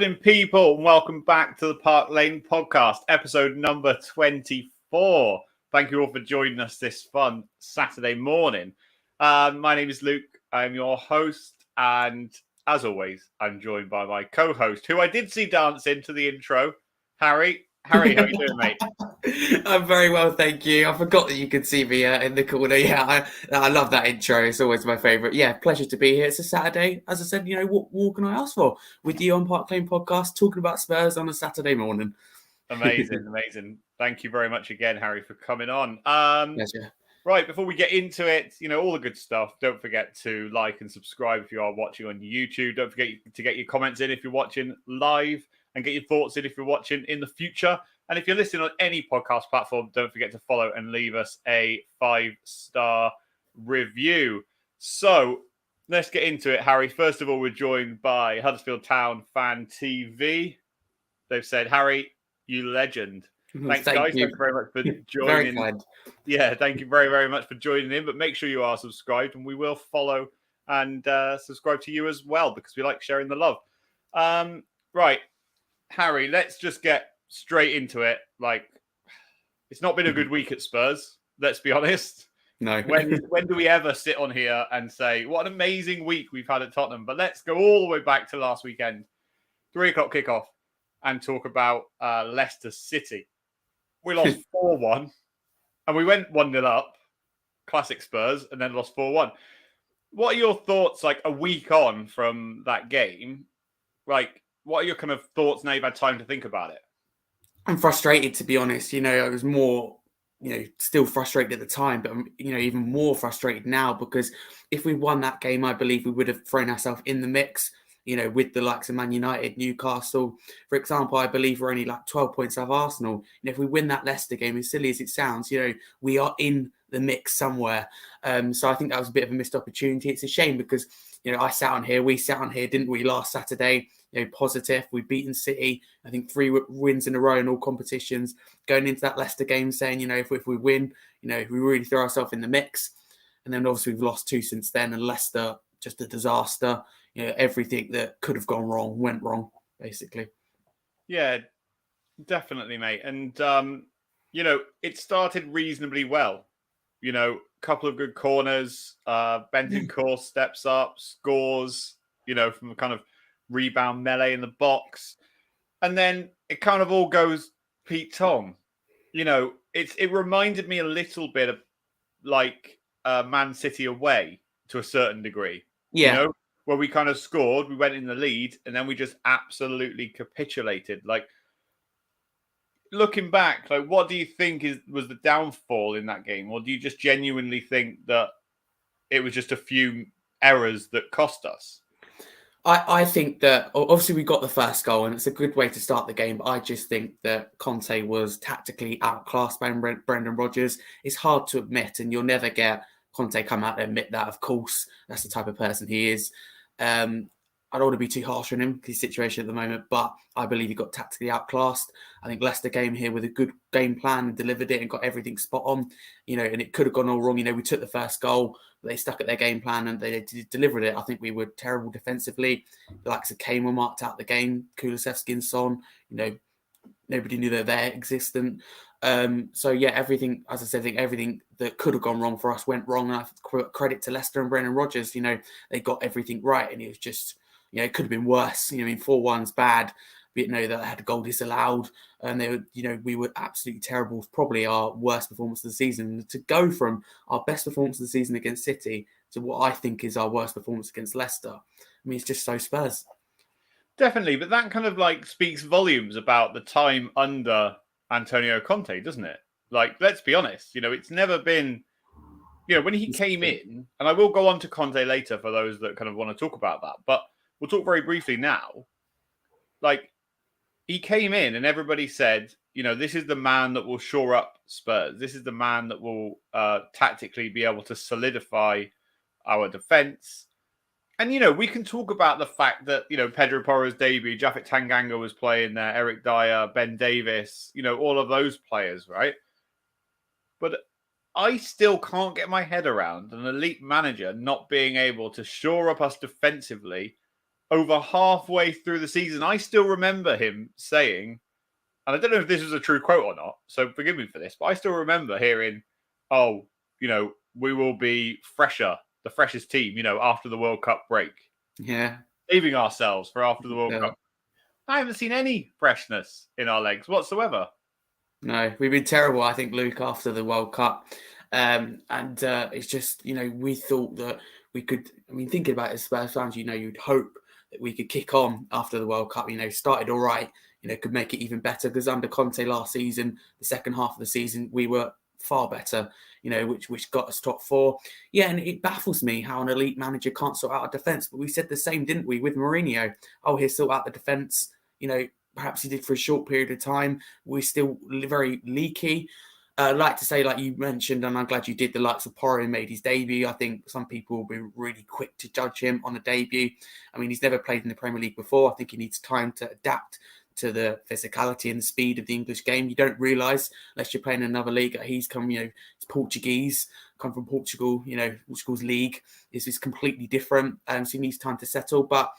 happening, people? Welcome back to the Park Lane podcast, episode number 24. Thank you all for joining us this fun Saturday morning. My name is Luke. I'm your host, and as always, I'm joined by my co-host, who I did see dance into the intro, Harry. Harry, how you doing, mate? I'm very well, thank you. I forgot that you could see me in the corner. Yeah, I love that intro. It's always my favourite. Yeah, pleasure to be here. It's a Saturday. As I said, what more can I ask for? With you on Park Lane podcast, talking about Spurs on a Saturday morning. Amazing. Thank you very much again, Harry, for coming on. Pleasure. Right, before we get into it, all the good stuff. Don't forget to like and subscribe if you are watching on YouTube. Don't forget to get your comments in if you're watching live and get your thoughts in if you're watching in the future. And if you're listening on any podcast platform, don't forget to follow and leave us a 5-star review. So let's get into it, Harry. First of all, we're joined by Huddersfield Town Fan TV. They've said, Harry, you legend. Thanks, Thank guys. you. Thank you very much for joining. Very kind. Yeah, thank you very, very much for joining in. But make sure you are subscribed, and we will follow and subscribe to you as well because we like sharing the love. Right, Harry, let's just get straight into it. Like, it's not been a good week at Spurs. Let's be honest. No. When do we ever sit on here and say what an amazing week we've had at Tottenham? But let's go all the way back to last weekend, 3:00 kickoff, and talk about Leicester City. We lost 4-1, and we went 1-0 up, classic Spurs, and then lost 4-1. What are your thoughts, like, a week on from that game? Like, what are your kind of thoughts now you've had time to think about it? I'm frustrated, to be honest. I was more, still frustrated at the time, but I'm, even more frustrated now because if we won that game, I believe we would have thrown ourselves in the mix, with the likes of Man United, Newcastle. For example, I believe we're only like 12 points off Arsenal. And if we win that Leicester game, as silly as it sounds, we are in the mix somewhere. So I think that was a bit of a missed opportunity. It's a shame because, we sat on here, didn't we, last Saturday? Positive. We've beaten City, I think 3 wins in a row in all competitions. Going into that Leicester game saying, if we win, we really throw ourselves in the mix. And then obviously we've lost 2 since then. And Leicester, just a disaster. Everything that could have gone wrong went wrong, basically. Yeah, definitely, mate. And, it started reasonably well. Couple of good corners. Bentancur steps up, scores, from a kind of rebound melee in the box. And then it kind of all goes Pete Tong. It reminded me a little bit of like Man City away to a certain degree. Yeah. Where we kind of scored, we went in the lead, and then we just absolutely capitulated. Like, looking back, like, what do you think was the downfall in that game? Or do you just genuinely think that it was just a few errors that cost us? I think that obviously we got the first goal and it's a good way to start the game. But I just think that Conte was tactically outclassed by Brendan Rodgers. It's hard to admit, and you'll never get Conte come out and admit that. Of course, that's the type of person he is. I don't want to be too harsh on him, his situation at the moment, but I believe he got tactically outclassed. I think Leicester came here with a good game plan and delivered it and got everything spot on, and it could have gone all wrong. We took the first goal, but they stuck at their game plan and they delivered it. I think we were terrible defensively. The likes of Kane were marked out the game, Kulusevski and Son, nobody knew that they're existent. So yeah, everything, as I said, I think everything that could have gone wrong for us went wrong. And I credit to Leicester and Brendan Rodgers. They got everything right, and it was just, it could have been worse. 4-1's bad, but they had a goal disallowed, and they were, we were absolutely terrible. Probably our worst performance of the season. To go from our best performance of the season against City to what I think is our worst performance against Leicester, it's just so Spurs. Definitely, but that kind of like speaks volumes about the time under Antonio Conte, doesn't it? Like, let's be honest, it's never been, when he came in, and I will go on to Conte later for those that kind of want to talk about that, but we'll talk very briefly now. Like, he came in and everybody said, this is the man that will shore up Spurs. This is the man that will tactically be able to solidify our defense. And, we can talk about the fact that, Pedro Porro's debut, Japhet Tanganga was playing there, Eric Dyer, Ben Davis, all of those players, right? But I still can't get my head around an elite manager not being able to shore up us defensively over halfway through the season, I still remember him saying, and I don't know if this was a true quote or not, so forgive me for this, but I still remember hearing, oh, we will be the freshest team, after the World Cup break. Yeah. Saving ourselves for after the World Cup. I haven't seen any freshness in our legs whatsoever. No, we've been terrible, I think, Luke, after the World Cup. It's just, we thought that we could, thinking about it as Spurs fans, you'd hope that we could kick on after the World Cup, started all right, could make it even better because under Conte last season, the second half of the season, we were far better, which got us top four. Yeah, and it baffles me how an elite manager can't sort out a defence. But we said the same, didn't we, with Mourinho? Oh, he'll sort out the defence, perhaps he did for a short period of time. We're still very leaky. Like to say, like you mentioned, and I'm glad you did, the likes of Porro made his debut. I think some people will be really quick to judge him on a debut. He's never played in the Premier League before. I think he needs time to adapt to the physicality and the speed of the English game. You don't realise, unless you're playing in another league, that he's come, he's Portuguese, come from Portugal, Portugal's league is completely different. So he needs time to settle. But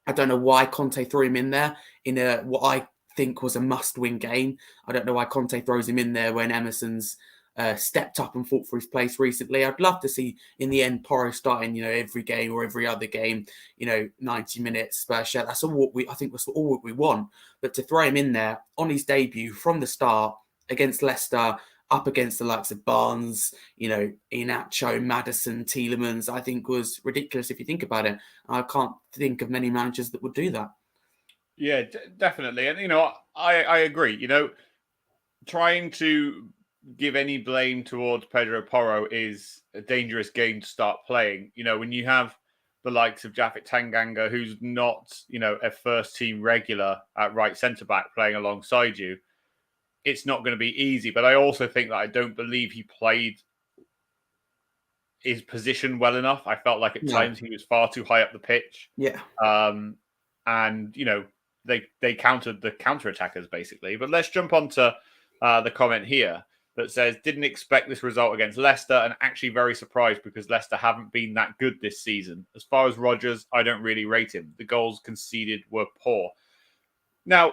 I don't know why Conte threw him in there in what I think was a must-win game. I don't know why Conte throws him in there when Emerson's stepped up and fought for his place recently. I'd love to see, in the end, Porro starting, every game or every other game, 90 minutes, Spurs share. That's all I think that's all what we want. But to throw him in there on his debut from the start against Leicester, up against the likes of Barnes, Iheanacho, Maddison, Tielemans, I think was ridiculous if you think about it. I can't think of many managers that would do that. Yeah, definitely. And, I agree. Trying to give any blame towards Pedro Porro is a dangerous game to start playing. When you have the likes of Japhet Tanganga, who's not, a first team regular at right centre back playing alongside you, it's not going to be easy. But I also think that I don't believe he played his position well enough. I felt like at times he was far too high up the pitch. Yeah. And, they countered the counter-attackers, basically. But let's jump on to the comment here that says, didn't expect this result against Leicester and actually very surprised because Leicester haven't been that good this season. As far as Rodgers, I don't really rate him. The goals conceded were poor. Now,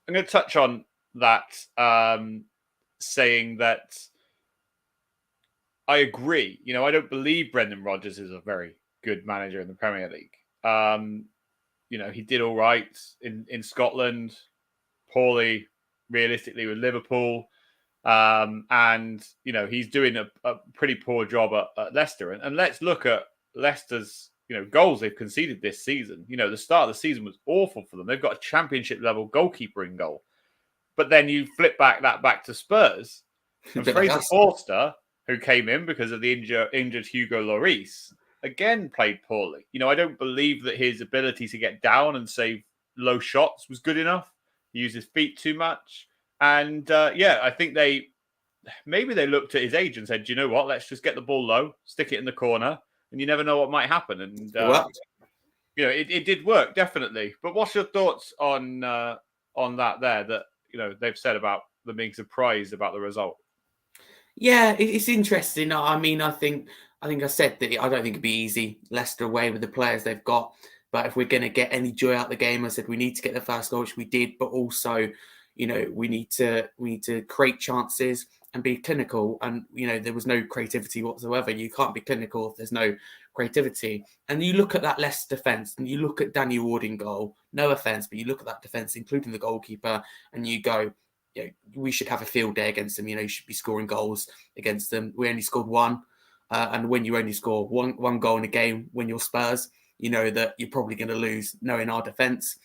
I'm going to touch on that, saying that I agree. I don't believe Brendan Rodgers is a very good manager in the Premier League. He did all right in Scotland, poorly, realistically, with Liverpool. And he's doing a pretty poor job at Leicester. And let's look at Leicester's, goals they've conceded this season. The start of the season was awful for them. They've got a championship-level goalkeeper in goal. But then you flip back to Spurs. And Fraser Forster, who came in because of the injured Hugo Lloris, again played poorly. I don't believe that his ability to get down and save low shots was good enough. He used his feet too much. And I think they looked at his age and said, do you know what? Let's just get the ball low, stick it in the corner, and you never know what might happen. And it did work, definitely. But what's your thoughts on that there? That they've said about them being surprised about the result. Yeah, it's interesting. I think I said that I don't think it'd be easy. Leicester away with the players they've got. But if we're going to get any joy out of the game, I said we need to get the first goal, which we did. But also, we need to create chances and be clinical. And there was no creativity whatsoever. You can't be clinical if there's no creativity. And you look at that Leicester defence, and you look at Daniel Ward in goal. No offence, but you look at that defence, including the goalkeeper, and you go, we should have a field day against them. You should be scoring goals against them. We only scored one. And when you only score one goal in a game, when you're Spurs, that you're probably going to lose, knowing our defence.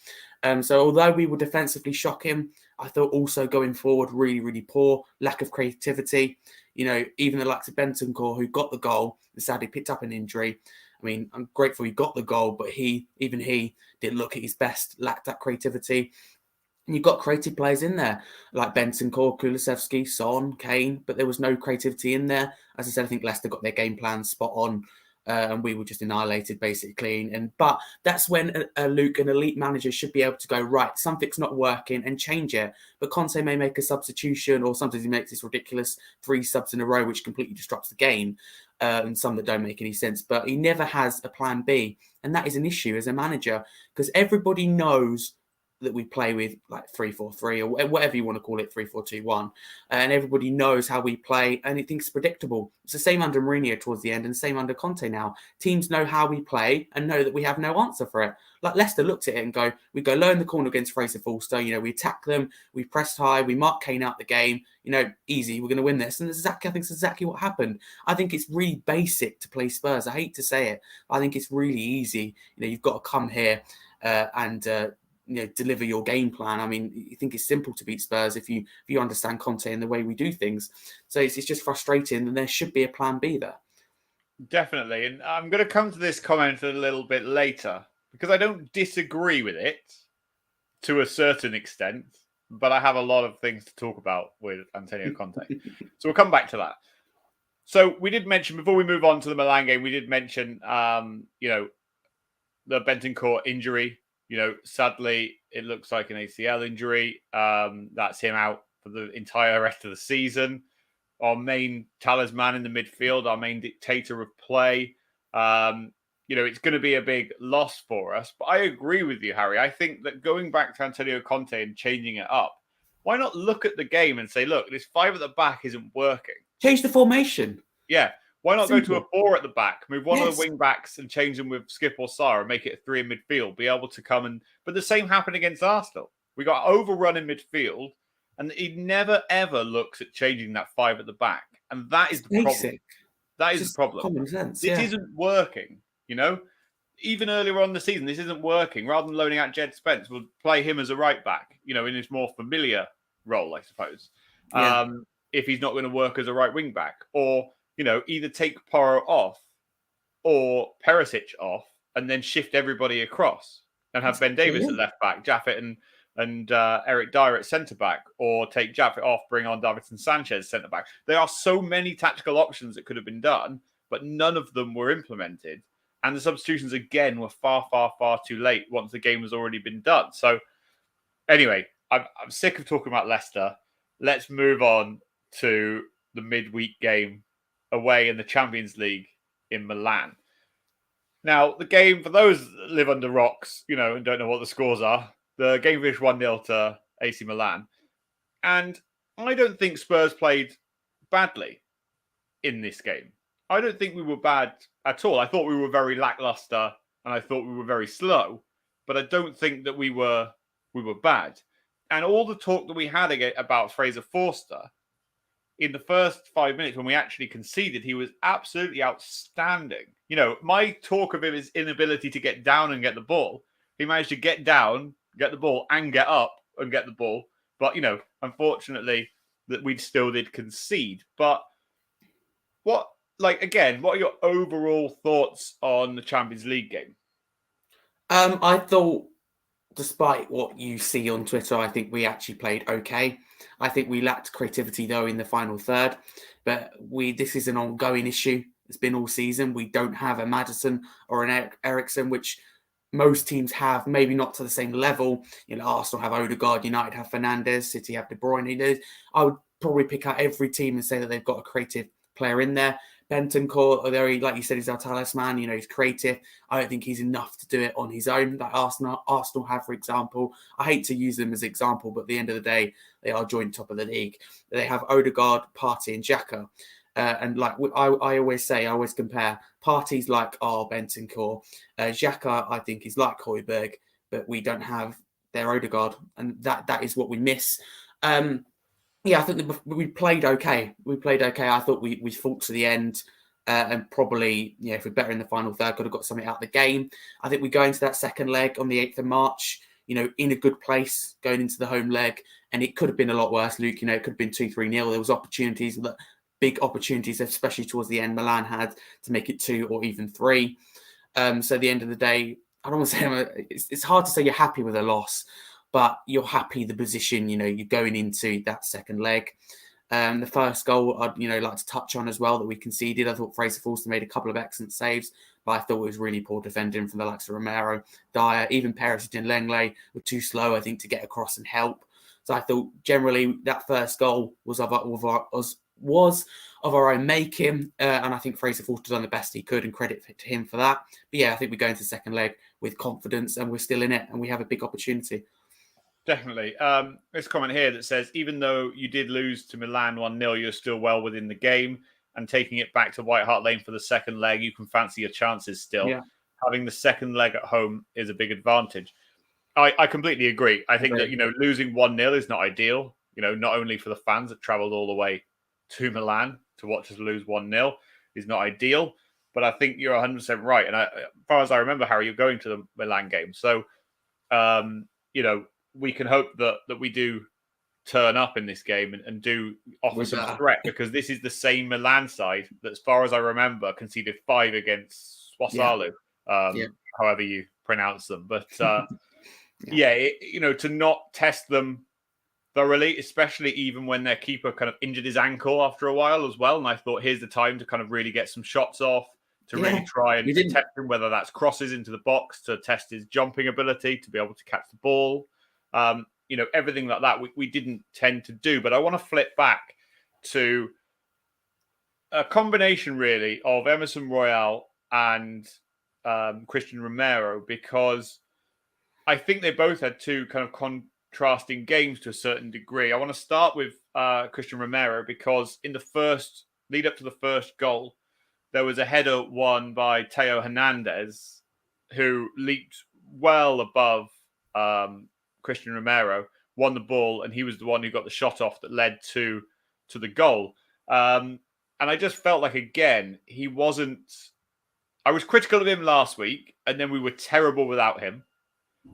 So although we were defensively shocking, I thought also going forward, really, really poor, lack of creativity. Even the likes of Bentancur, who got the goal, and sadly picked up an injury. I'm grateful he got the goal, but he didn't look at his best, lacked that creativity. And you've got creative players in there, like Bentancur, Kulusevski, Son, Kane, but there was no creativity in there. As I said, I think Leicester got their game plan spot on, and we were just annihilated, basically. But that's when Luke, an elite manager, should be able to go, right, something's not working, and change it. But Conte may make a substitution, or sometimes he makes this ridiculous 3 subs in a row, which completely disrupts the game. and some that don't make any sense. But he never has a plan B, and that is an issue as a manager because everybody knows that we play with like 3-4-3 or whatever you want to call it, 3-4-2-1, and everybody knows how we play, and it thinks predictable. It's the same under Mourinho towards the end, and same under Conte now. Teams know how we play and know that we have no answer for it. Like Leicester looked at it and we go low in the corner against Fraser Forster. We attack them, we pressed high, we mark Kane out the game. Easy, we're going to win this, and I think it's exactly what happened. I think it's really basic to play Spurs. I hate to say it, but I think it's really easy. You've got to come here and deliver your game plan. I mean, you think it's simple to beat Spurs if you understand Conte and the way we do things. So it's just frustrating, and there should be a plan B there. Definitely. And I'm going to come to this comment a little bit later because I don't disagree with it to a certain extent, but I have a lot of things to talk about with Antonio Conte. So we'll come back to that. So we did mention, before we move on to the Milan game, we did mention, the Bentancur injury. Sadly, it looks like an ACL injury. That's him out for the entire rest of the season. Our main talisman in the midfield, our main dictator of play. It's going to be a big loss for us. But I agree with you, Harry. I think that going back to Antonio Conte and changing it up, why not look at the game and say, look, this 5 at the back isn't working. Change the formation. Yeah. Why not Simple. go to a 4 at the back, move one of the wing backs and change them with Skip or Sarr and make it a 3 in midfield, be able to come and... But the same happened against Arsenal. We got overrun in midfield and he never, ever looks at changing that 5 at the back. And that is the problem. That is the problem. Common sense, this isn't working, Even earlier on in the season, this isn't working. Rather than loaning out Jed Spence, we'll play him as a right back, in his more familiar role, I suppose. Yeah. If he's not going to work as a right wing back. Or... either take Porro off or Perisic off and then shift everybody across and have Ben Davies at left back, Jaffet and Eric Dyer at centre back, or take Jaffet off, bring on Davinson Sanchez centre back. There are so many tactical options that could have been done, but none of them were implemented. And the substitutions, again, were far, far, far too late once the game has already been done. So anyway, I'm sick of talking about Leicester. Let's move on to the midweek game away in the Champions League in Milan. Now, the game, for those that live under rocks, and don't know what the scores are, the game finished 1-0 to AC Milan. And I don't think Spurs played badly in this game. I don't think we were bad at all. I thought we were very lackluster and I thought we were very slow, but I don't think that we were bad. And all the talk that we had about Fraser Forster, in the first 5 minutes when we actually conceded, he was absolutely outstanding. My talk of his inability to get down and get the ball, he managed to get down, get the ball, and get up and get the ball. But, unfortunately, that we still did concede. But what are your overall thoughts on the Champions League game? I thought, despite what you see on Twitter, I think we actually played okay. I think we lacked creativity, though, in the final third. But this is an ongoing issue. It's been all season. We don't have a Maddison or an Eriksen, which most teams have, maybe not to the same level. Arsenal have Odegaard, United have Fernandes, City have De Bruyne. I would probably pick out every team and say that they've got a creative player in there. Bentancur, although like you said, he's our talisman, he's creative. I don't think he's enough to do it on his own, like Arsenal have, for example. I hate to use them as an example, but at the end of the day, they are joint top of the league. They have Odegaard, Partey and Xhaka. And like I always say, I always compare, Partey's like our Bentancur. Xhaka, I think, is like Højbjerg, but we don't have their Odegaard, and that is what we miss. I think we played okay. I thought we fought to the end, and probably, if we're better in the final third, could have got something out of the game. I think we go into that second leg on the 8th of March, in a good place going into the home leg, and it could have been a lot worse, Luke. It could have been 2-3-0. There was opportunities, big opportunities, especially towards the end. Milan had to make it 2 or even 3. So at the end of the day, I don't want to say it's hard to say you're happy with a loss, but you're happy the position, you're going into that second leg. The first goal I'd, like to touch on as well that we conceded. I thought Fraser Forster made a couple of excellent saves, but I thought it was really poor defending from the likes of Romero, Dyer, even Perisic and Lenglet were too slow, I think, to get across and help. So I thought generally that first goal was was of our own making. And I think Fraser Forster done the best he could, and credit to him for that. But yeah, I think we go into the second leg with confidence, and we're still in it, and we have a big opportunity. Definitely. There's a comment here that says, even though you did lose to Milan 1-0, you're still well within the game. And taking it back to White Hart Lane for the second leg, you can fancy your chances still. Yeah. Having the second leg at home is a big advantage. I completely agree. I think that, losing 1-0 is not ideal. Not only for the fans that travelled all the way to Milan to watch us lose 1-0 is not ideal. But I think you're 100% right. And as far as I remember, Harry, you're going to the Milan game. So, we can hope that we do turn up in this game and do offer some threat, because this is the same Milan side that, as far as I remember, conceded 5 against Swasalu, however you pronounce them. But to not test them thoroughly, especially even when their keeper kind of injured his ankle after a while as well. And I thought, here's the time to kind of really get some shots off, to really try and test him, whether that's crosses into the box, to test his jumping ability, to be able to catch the ball. Everything like that we didn't tend to do. But I want to flip back to a combination really of Emerson Royal and Christian Romero, because I think they both had two kind of contrasting games to a certain degree. I want to start with Christian Romero, because in the first lead up to the first goal, there was a header won by Theo Hernandez, who leaped well above Christian Romero, won the ball, and he was the one who got the shot off that led to the goal. And I just felt like, again, he wasn't... I was critical of him last week, and then we were terrible without him.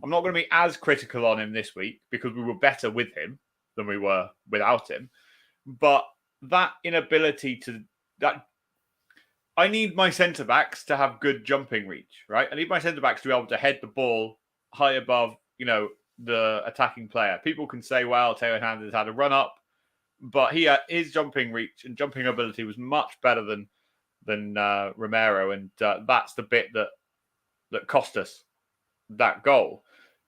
I'm not going to be as critical on him this week, because we were better with him than we were without him. But that inability to... I need my centre-backs to have good jumping reach, right? I need my centre-backs to be able to head the ball high above, the attacking player. People can say, well, Theo Hernandez had a run-up, but his jumping reach and jumping ability was much better than Romero, and that's the bit that cost us that goal.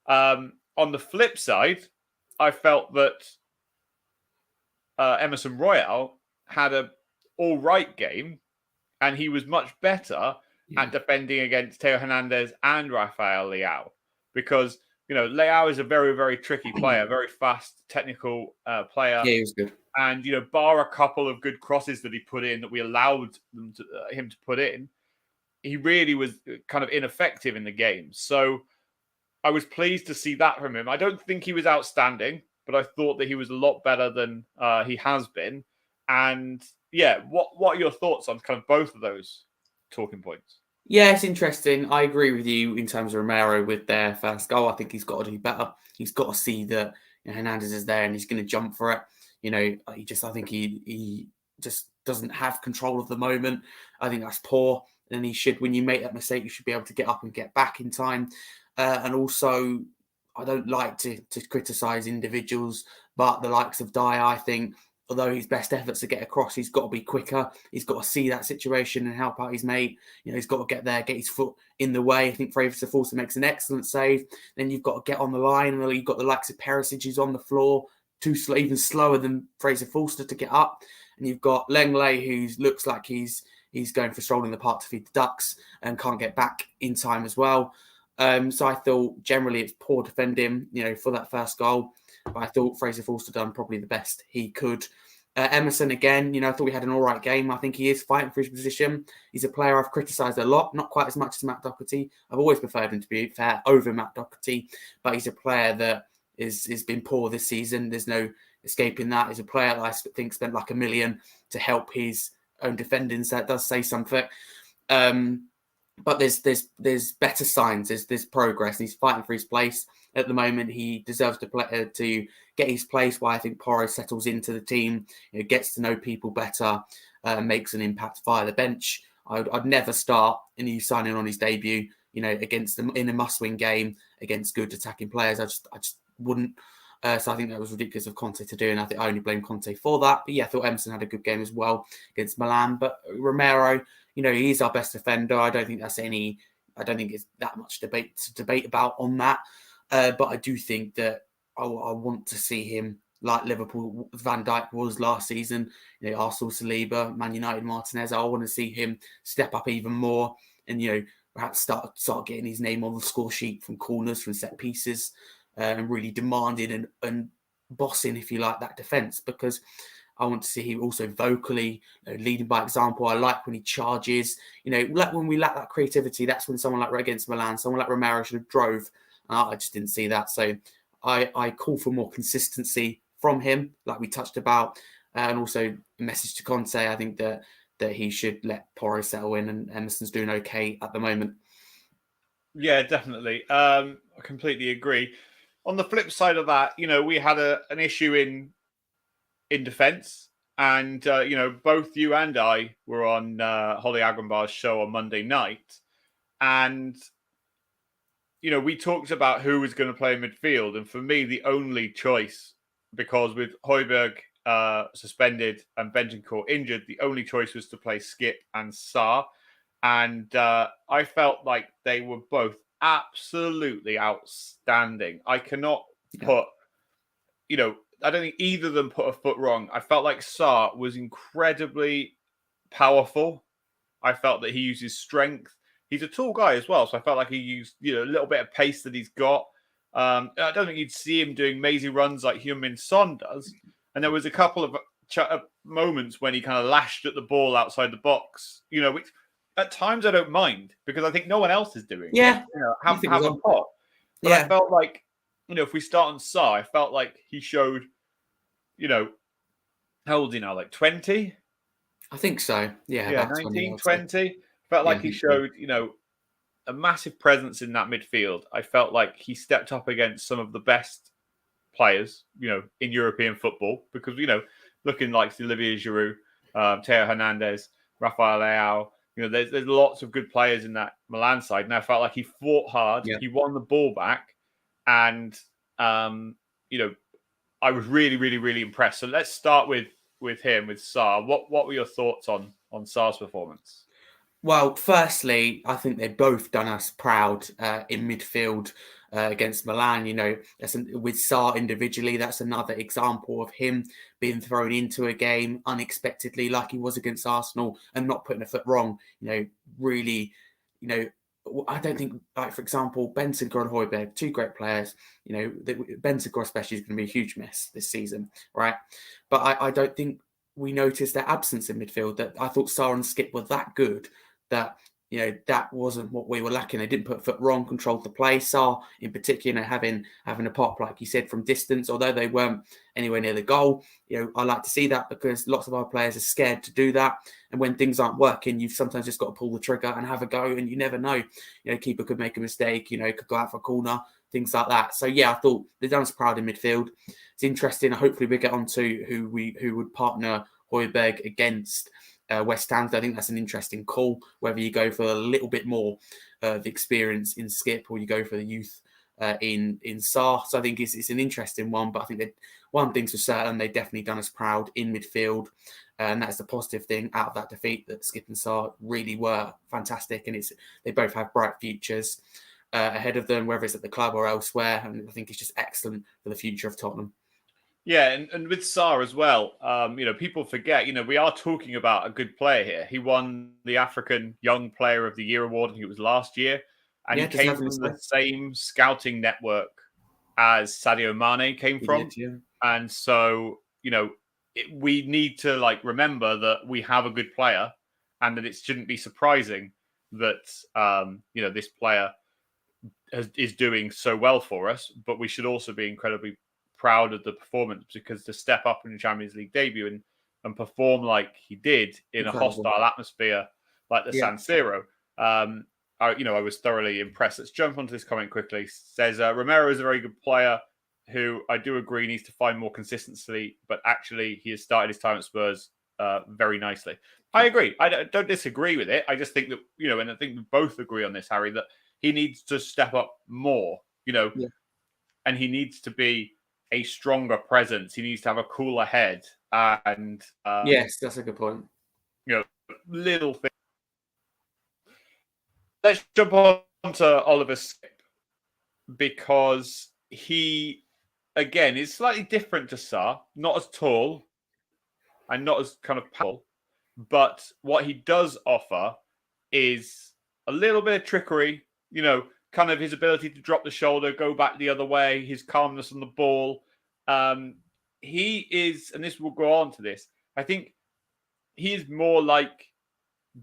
On the flip side, I felt that Emerson Royal had a all right game, and he was much better at defending against Theo Hernandez and Rafael Leao, because Leao is a very, very tricky player, very fast, technical player. Yeah, he was good. And bar a couple of good crosses that he put in, that we allowed him to put in, he really was kind of ineffective in the game. So I was pleased to see that from him. I don't think he was outstanding, but I thought that he was a lot better than he has been. And what are your thoughts on kind of both of those talking points? Yeah, it's interesting. I agree with you in terms of Romero with their first goal. I think he's got to do better. He's got to see that Hernandez is there and he's going to jump for it. I think he just doesn't have control of the moment. I think that's poor. And he should, when you make that mistake, you should be able to get up and get back in time. And also, I don't like to criticise individuals, but the likes of Dyer, I think, although his best efforts to get across, he's got to be quicker. He's got to see that situation and help out his mate. He's got to get there, get his foot in the way. I think Fraser Forster makes an excellent save. Then you've got to get on the line. And you've got the likes of Perisic who's on the floor, even slower than Fraser Forster to get up. And you've got Lenglet, who looks like he's going for a stroll in the park to feed the ducks and can't get back in time as well. So I thought generally it's poor defending, for that first goal. But I thought Fraser Forster done probably the best he could. Emerson, again, I thought we had an all right game. I think he is fighting for his position. He's a player I've criticised a lot, not quite as much as Matt Doherty. I've always preferred him, to be fair, over Matt Doherty. But he's a player that has been poor this season. There's no escaping that. He's a player that I think spent like $1 million to help his own defending. So that does say something. But there's better signs. There's progress. He's fighting for his place. At the moment, he deserves to get his place, where I think Porro settles into the team, gets to know people better, makes an impact via the bench. I'd never start a new signing on his debut, against them in a must-win game against good attacking players. I just wouldn't. So I think that was ridiculous of Conte to do, and I think I only blame Conte for that. But yeah, I thought Emerson had a good game as well against Milan. But Romero, he's our best defender. I don't think it's that much debate about on that. But I do think that I want to see him like Liverpool, Van Dijk was last season. Arsenal, Saliba, Man United, Martinez. I want to see him step up even more, and perhaps start getting his name on the score sheet from corners, from set pieces, and really demanding and bossing, if you like, that defence, because I want to see him also vocally leading by example. I like when he charges. Like when we lack that creativity, that's when someone like against Milan, someone like Romero should have drove. I just didn't see that. So I call for more consistency from him, like we touched about, and also a message to Conte. I think that he should let Porro settle in, and Emerson's doing okay at the moment. Yeah, definitely. I completely agree. On the flip side of that, we had an issue in defence, and both you and I were on Holly Agrambar's show on Monday night, and we talked about who was going to play in midfield, and for me, the only choice, because with Højbjerg suspended and Bentancur injured, the only choice was to play Skip and Sarr. And I felt like they were both absolutely outstanding. I cannot put, I don't think either of them put a foot wrong. I felt like Sarr was incredibly powerful. I felt that he used his strength. He's a tall guy as well, so I felt like he used a little bit of pace that he's got. I don't think you'd see him doing mazy runs like Heung-min Son does. And there was a couple of moments when he kind of lashed at the ball outside the box, which at times I don't mind because I think no one else is doing it. Have a pot. But I felt like, if we start on Sarr, I felt like he showed, how old is he now? Like 20? I think so. Yeah, 19, 20. Felt like he showed, a massive presence in that midfield. I felt like he stepped up against some of the best players, in European football because, looking like Olivier Giroud, Theo Hernandez, Rafael Leao, there's lots of good players in that Milan side. And I felt like he fought hard. Yeah. He won the ball back. And, I was really, really, really impressed. So let's start with him, with Sarr. What were your thoughts on Sarr's performance? Well, firstly, I think they've both done us proud in midfield against Milan. With Sarr individually, that's another example of him being thrown into a game unexpectedly, like he was against Arsenal, and not putting a foot wrong. Really, I don't think, like, for example, Bentancur and Højbjerg, two great players. Bentancur especially is going to be a huge miss this season, right? But I don't think we noticed their absence in midfield. That I thought Sarr and Skip were that good that that wasn't what we were lacking. They didn't put a foot wrong, controlled the play. Sarr, in particular, having a pop, like you said, from distance, although they weren't anywhere near the goal. I like to see that because lots of our players are scared to do that. And when things aren't working, you've sometimes just got to pull the trigger and have a go. And you never know. Keeper could make a mistake. Could go out for a corner, things like that. So yeah, I thought they've done us proud in midfield. It's interesting. Hopefully, we get on to who would partner Højbjerg against West Ham. I think that's an interesting call, whether you go for a little bit more of experience in Skip or you go for the youth in Sarr. So I think it's an interesting one, but I think that one thing's for certain, they've definitely done us proud in midfield. And that's the positive thing out of that defeat, that Skip and Sarr really were fantastic. And they both have bright futures ahead of them, whether it's at the club or elsewhere. And I think it's just excellent for the future of Tottenham. Yeah, and with Sarr as well, people forget, we are talking about a good player here. He won the African Young Player of the Year award, I think it was last year. And he came from the same scouting network as Sadio Mane came from. Did, yeah. And so, we need to remember that we have a good player and that it shouldn't be surprising that, this player is doing so well for us. But we should also be incredibly proud of the performance, because to step up in the Champions League debut and perform like he did in a hostile atmosphere like the San Siro, I was thoroughly impressed. Let's jump onto this comment quickly. It says Romero is a very good player who I do agree needs to find more consistency, but actually he has started his time at Spurs very nicely. I agree. I don't disagree with it. I just think that, and I think we both agree on this, Harry, that he needs to step up more, and he needs to be a stronger presence. He needs to have a cooler head. And yes, that's a good point. Little thing. Let's jump on to Oliver Skip, because he again, is slightly different to Sarr. Not as tall and not as kind of powerful, but what he does offer is a little bit of trickery. Kind of his ability to drop the shoulder, go back the other way, his calmness on the ball. He is, and this will go on to this. I think he is more like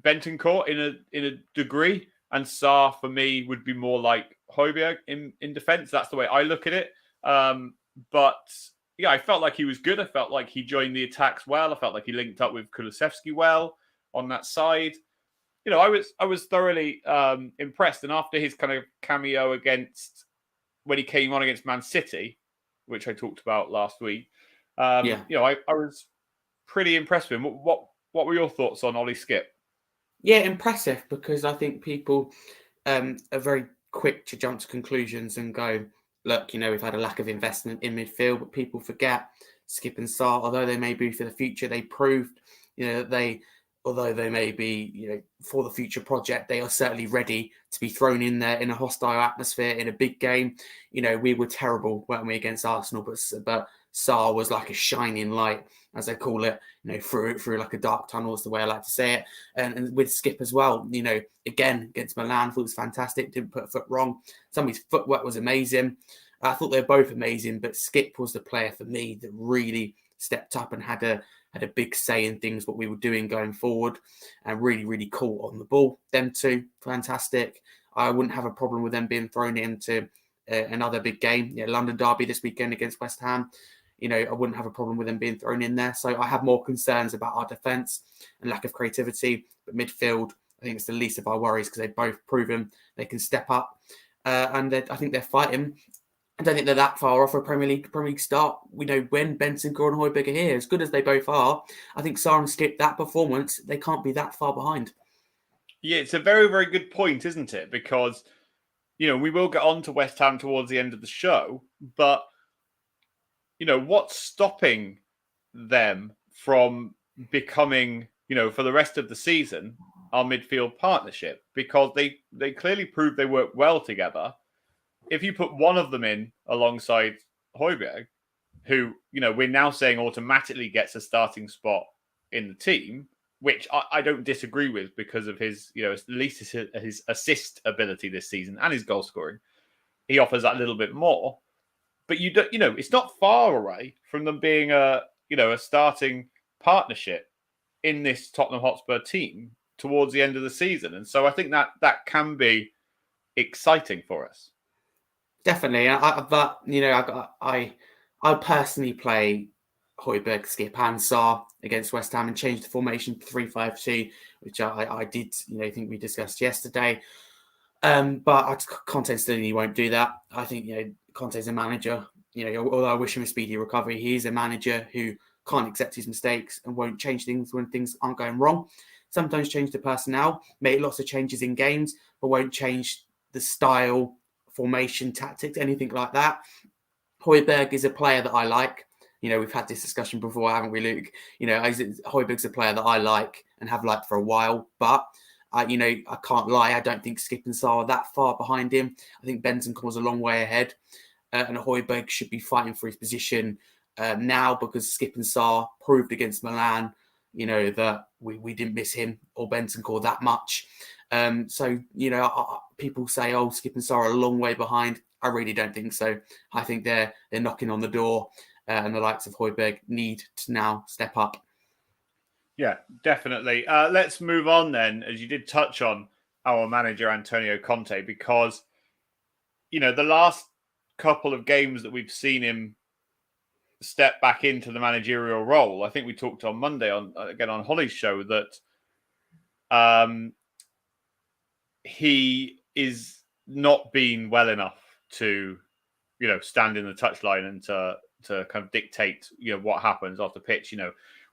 Bentancur in a degree, and Sarr for me would be more like Højbjerg in defence. That's the way I look at it. But yeah, I felt like he was good. I felt like he joined the attacks well. I felt like he linked up with Kulusevski well on that side. I was thoroughly impressed. And after his kind of cameo when he came on against Man City, which I talked about last week, I was pretty impressed with him. What were your thoughts on Ollie Skip? Yeah, impressive, because I think people are very quick to jump to conclusions and go, look, we've had a lack of investment in midfield, but people forget Skip and Sarr, although they may be for the future, they proved, that although they may be, for the future project, they are certainly ready to be thrown in there in a hostile atmosphere in a big game. We were terrible, weren't we, against Arsenal, but Sarr was like a shining light, as they call it, through like a dark tunnel is the way I like to say it. And with Skip as well, again, against Milan, I thought it was fantastic, didn't put a foot wrong. Some of his footwork was amazing. I thought they were both amazing, but Skip was the player for me that really stepped up and had a big say in things, what we were doing going forward, and really, really cool on the ball. Them two, fantastic. I wouldn't have a problem with them being thrown into another big game. London derby this weekend against West Ham. I wouldn't have a problem with them being thrown in there. So I have more concerns about our defence and lack of creativity. But midfield, I think it's the least of our worries, because they've both proven they can step up. And I think they're fighting. I don't think they're that far off a Premier League start. When Bentancur and Højbjerg are here, as good as they both are, I think Sarr and Skip, that performance, they can't be that far behind. Yeah, it's a very, very good point, isn't it? Because, we will get on to West Ham towards the end of the show, but, what's stopping them from becoming, for the rest of the season, our midfield partnership? Because they clearly proved they work well together. If you put one of them in alongside Højbjerg, who, we're now saying automatically gets a starting spot in the team, which I don't disagree with because of his, at least his assist ability this season and his goal scoring. He offers that little bit more. But it's not far away from them being a starting partnership in this Tottenham Hotspur team towards the end of the season. And so I think that can be exciting for us. Definitely. I personally play Højbjerg, Skip and Sarr against West Ham and change the formation to 3-5-2, which I did, think we discussed yesterday. But Conte still won't do that. I think, Conte's a manager, although I wish him a speedy recovery, he's a manager who can't accept his mistakes and won't change things when things aren't going wrong. Sometimes change the personnel, make lots of changes in games, but won't change the style, formation, tactics, anything like that. Højbjerg is a player that I like. We've had this discussion before, haven't we, Luke? Højbjerg's a player that I like and have liked for a while, but I can't lie. I don't think Skip and Sarr are that far behind him. I think Bentancur's a long way ahead, and Højbjerg should be fighting for his position now, because Skip and Sarr proved against Milan, that we didn't miss him or Bentancur that much. People say, oh, Skip and Sarr are a long way behind. I really don't think so. I think they're knocking on the door, and the likes of Højbjerg need to now step up. Yeah, definitely. Let's move on then, as you did touch on our manager, Antonio Conte, because, the last couple of games that we've seen him step back into the managerial role, I think we talked on Monday on Holly's show that he is not being well enough to, stand in the touchline and to kind of dictate, what happens off the pitch.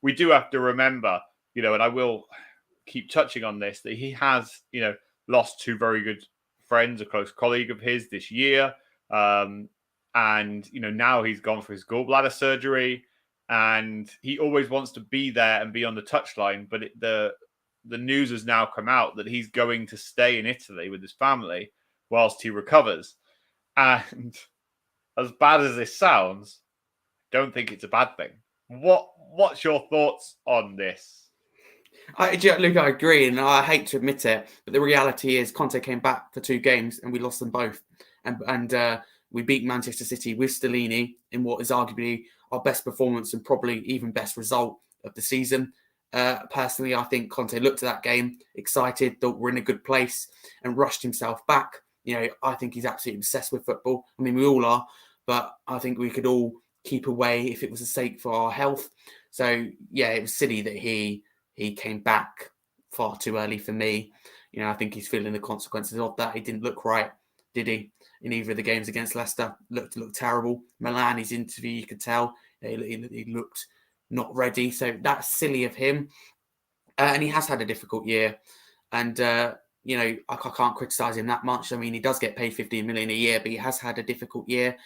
We do have to remember, and I will keep touching on this, that he has, lost two very good friends, a close colleague of his this year. And, now he's gone for his gallbladder surgery, and he always wants to be there and be on the touchline. But the news has now come out that he's going to stay in Italy with his family whilst he recovers. And as bad as this sounds, don't think it's a bad thing. What's your thoughts on this? Luke, I agree, and I hate to admit it, but the reality is Conte came back for 2 games and we lost them both, and we beat Manchester City with Stellini in what is arguably our best performance and probably even best result of the season. Personally, I think Conte looked at that game excited, thought we're in a good place, and rushed himself back. I think he's absolutely obsessed with football. I mean, we all are, but I think we could all keep away if it was a sake for our health. So yeah, it was silly that he came back far too early for me. I think he's feeling the consequences of that. He didn't look right, did he? In either of the games against Leicester, looked terrible. Milan, his interview, you could tell he looked not ready. So that's silly of him. And he has had a difficult year. And, I can't criticise him that much. I mean, he does get paid 15 million a year, but he has had a difficult year.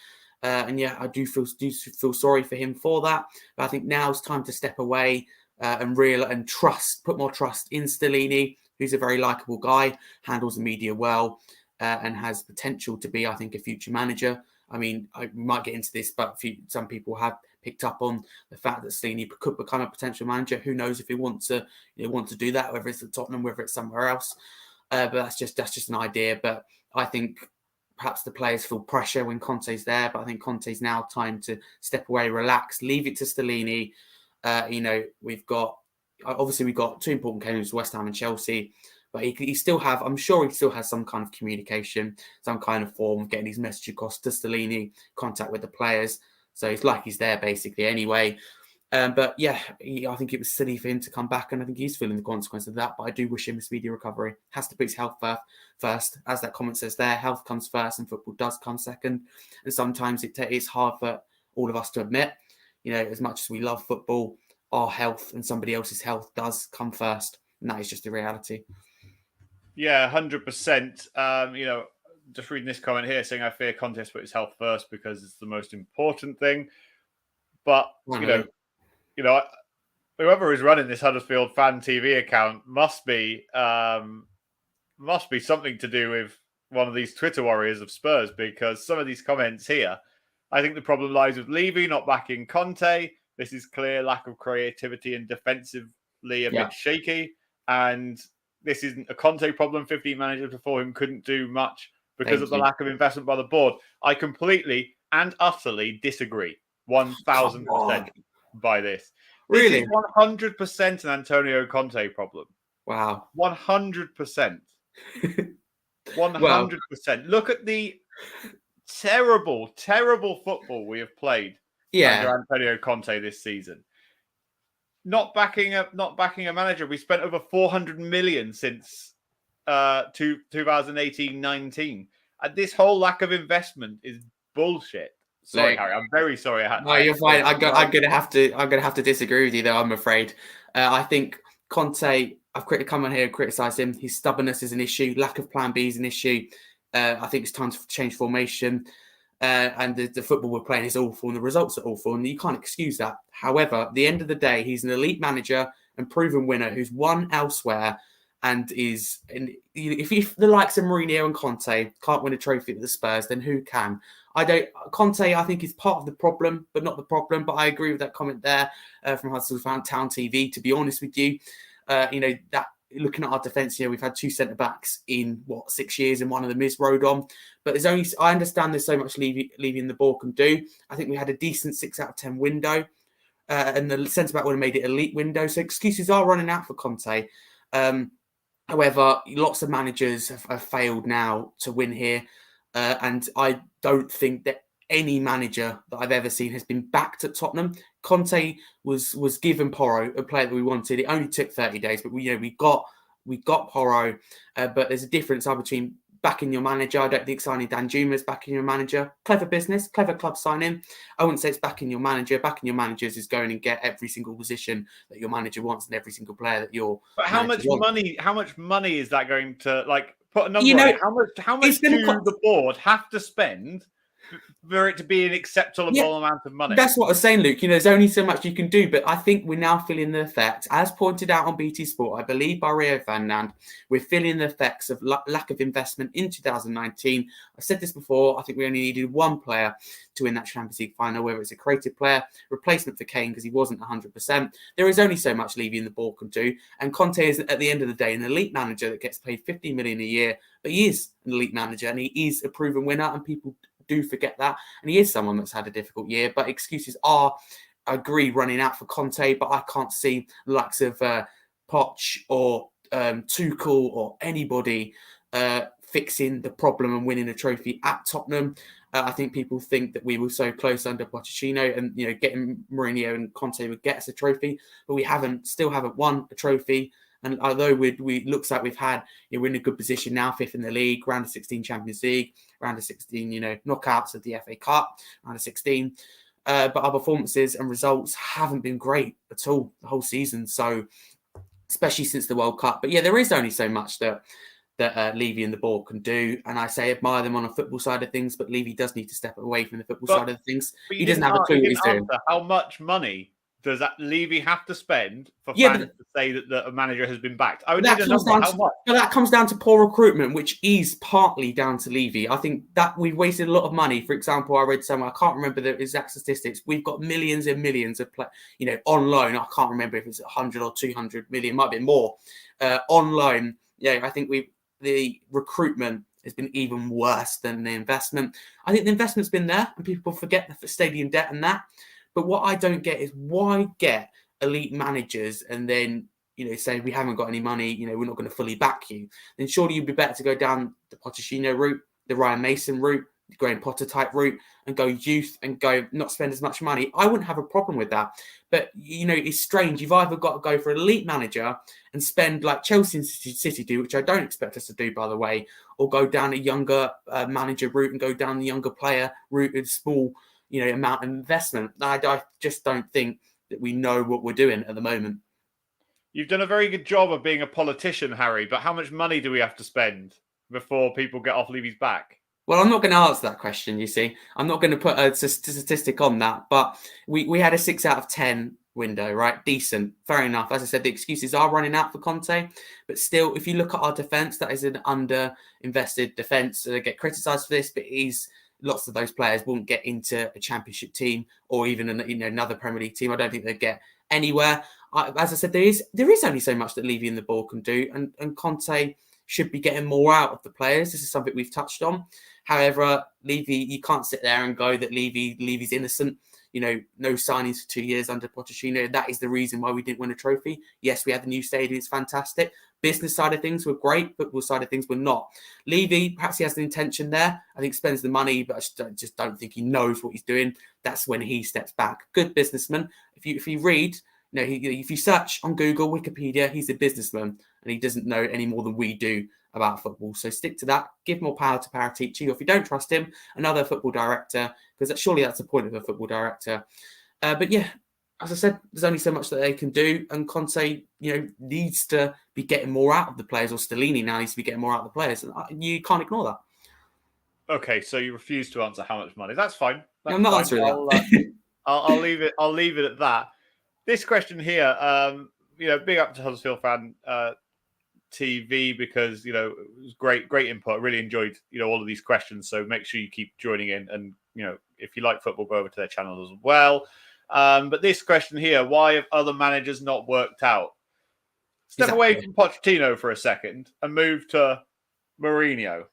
And yeah, I do feel sorry for him for that. But I think now it's time to step away and put more trust in Stellini, who's a very likeable guy, handles the media well, and has potential to be, I think, a future manager. I mean, we might get into this, but some people have picked up on the fact that Stellini could become a potential manager. Who knows if he wants to do that, whether it's at Tottenham, whether it's somewhere else. But that's just an idea. But I think perhaps the players feel pressure when Conte's there. But I think Conte's now time to step away, relax, leave it to Stellini. We've got 2 important games, West Ham and Chelsea. But I'm sure he still has some kind of communication, some kind of form of getting his message across to Stellini, contact with the players. So it's like he's there basically anyway. But yeah, I think it was silly for him to come back, and I think he's feeling the consequence of that. But I do wish him a speedy recovery. Has to put his health first. As that comment says there, health comes first and football does come second. And sometimes it's hard for all of us to admit, as much as we love football, our health and somebody else's health does come first. And that is just the reality. Yeah, 100%. Just reading this comment here saying, I fear Conte has put his health first because it's the most important thing. But, whoever is running this Huddersfield fan TV account must be something to do with one of these Twitter warriors of Spurs, because some of these comments here, I think the problem lies with Levy not backing Conte. This is clear lack of creativity and defensively a bit shaky. And this isn't a Conte problem. 15 managers before him couldn't do much because of the lack of investment by the board. I completely and utterly disagree. 1,000% by this. Really? This is 100% an Antonio Conte problem. Wow. 100%. 100%. Look at the terrible, terrible football we have played under Antonio Conte this season. Not backing a manager. We spent over 400 million since 2018-19. And this whole lack of investment is bullshit. Sorry, Harry. I'm very sorry. No, you're fine. I'm gonna have to disagree with you, though. I'm afraid. I think Conte. I've come on here and criticised him. His stubbornness is an issue. Lack of plan B is an issue. I think it's time to change formation. And the football we're playing is awful, and the results are awful, and you can't excuse that. However, at the end of the day, he's an elite manager and proven winner who's won elsewhere, and if the likes of Mourinho and Conte can't win a trophy at the Spurs, then who can? Conte, I think, is part of the problem, but not the problem. But I agree with that comment there from Huddersfield Town TV. To be honest with you, that. Looking at our defence here, we've had 2 centre-backs in, 6 years, and one of them is Rodon. But I understand there's so much Levy the ball can do. I think we had a decent 6 out of 10 window, and the centre-back would have made it elite window. So excuses are running out for Conte. However, lots of managers have failed now to win here. And I don't think that any manager that I've ever seen has been backed at Tottenham. Conte was given Porro, a player that we wanted. It only took 30 days, but we got Porro. But there's a difference between backing your manager. I don't think signing Danjuma is backing your manager. Clever business, clever club signing. I wouldn't say it's backing your manager. Backing your managers is going and get every single position that your manager wants and every single player that your. But how much money is that going to put a number on it? How much do the board have to spend for it to be an acceptable amount of money. That's what I was saying, Luke. There's only so much you can do, but I think we're now feeling the effects, as pointed out on BT Sport, I believe by Rio Ferdinand, we're feeling the effects of lack of investment in 2019. I said this before, I think we only needed one player to win that Champions League final, whether it's a creative player, replacement for Kane, because he wasn't 100%. There is only so much Levy and the board can do, and Conte is, at the end of the day, an elite manager that gets paid 50 million a year, but he is an elite manager, and he is a proven winner, and people do forget that, and he is someone that's had a difficult year, but excuses are, I agree, running out for Conte, but I can't see the likes of Poch or Tuchel or anybody fixing the problem and winning a trophy at Tottenham. I think people think that we were so close under Pochettino, and getting Mourinho and Conte would get us a trophy, but we still haven't won a trophy. And although we looks like we've had, we're in a good position now, 5th in the league, round of 16 Champions League, round of 16, knockouts of the FA Cup, round of 16. But our performances and results haven't been great at all the whole season. So, especially since the World Cup. But yeah, there is only so much that Levy and the board can do. And I say admire them on a football side of things, but Levy does need to step away from the football side of things. He doesn't have a clue what he's doing. How much money does that Levy have to spend for fans to say that a manager has been backed? I would need a number. How much? But that comes down to poor recruitment, which is partly down to Levy. I think that we've wasted a lot of money. For example, I read somewhere, I can't remember the exact statistics. We've got millions and millions of on loan. I can't remember if it's 100 or 200 million, might be more on loan. Yeah, I think the recruitment has been even worse than the investment. I think the investment's been there, and people forget the stadium debt and that. But what I don't get is why get elite managers and then, say we haven't got any money, we're not going to fully back you. Then surely you'd be better to go down the Pochettino route, the Ryan Mason route, the Graham Potter type route, and go youth and go not spend as much money. I wouldn't have a problem with that. But, it's strange. You've either got to go for an elite manager and spend like Chelsea and City do, which I don't expect us to do, by the way, or go down a younger manager route and go down the younger player route with small amount of investment. I just don't think that we know what we're doing at the moment. You've done a very good job of being a politician, Harry, but how much money do we have to spend before people get off Levy's back? Well, I'm not going to answer that question, you see. I'm not going to put a statistic on that, but we had a 6 out of 10 window, right? Decent. Fair enough. As I said, the excuses are running out for Conte, but still, if you look at our defence, that is an under-invested defence. They get criticised for this, but lots of those players won't get into a championship team or even another Premier League team. I don't think they'd get anywhere. As I said, there is only so much that Levy and the board can do, and Conte should be getting more out of the players. This is something we've touched on. However, Levy, you can't sit there and go that Levy's innocent. No signings for 2 years under Pochettino. That is the reason why we didn't win a trophy. Yes, we had the new stadium. It's fantastic. Business side of things were great. Football side of things were not. Levy, perhaps he has an intention there. I think spends the money, but I just don't think he knows what he's doing. That's when he steps back. Good businessman. If you read, if you search on Google, Wikipedia, he's a businessman and he doesn't know any more than we do about football. So stick to that. Give more power to Paratici. Or if you don't trust him, another football director, because surely that's the point of a football director. But yeah, as I said, there's only so much that they can do, and Conte, needs to be getting more out of the players, or Stellini now needs to be getting more out of the players, and you can't ignore that. Okay, so you refuse to answer how much money. That's fine. I'm not answering that. I'll leave it. I'll leave it at that. This question here, big up to Huddersfield Fan TV, because it was great input. I really enjoyed all of these questions. So make sure you keep joining in, and if you like football, go over to their channels as well. But this question here: why have other managers not worked out? Step away from Pochettino for a second and move to Mourinho,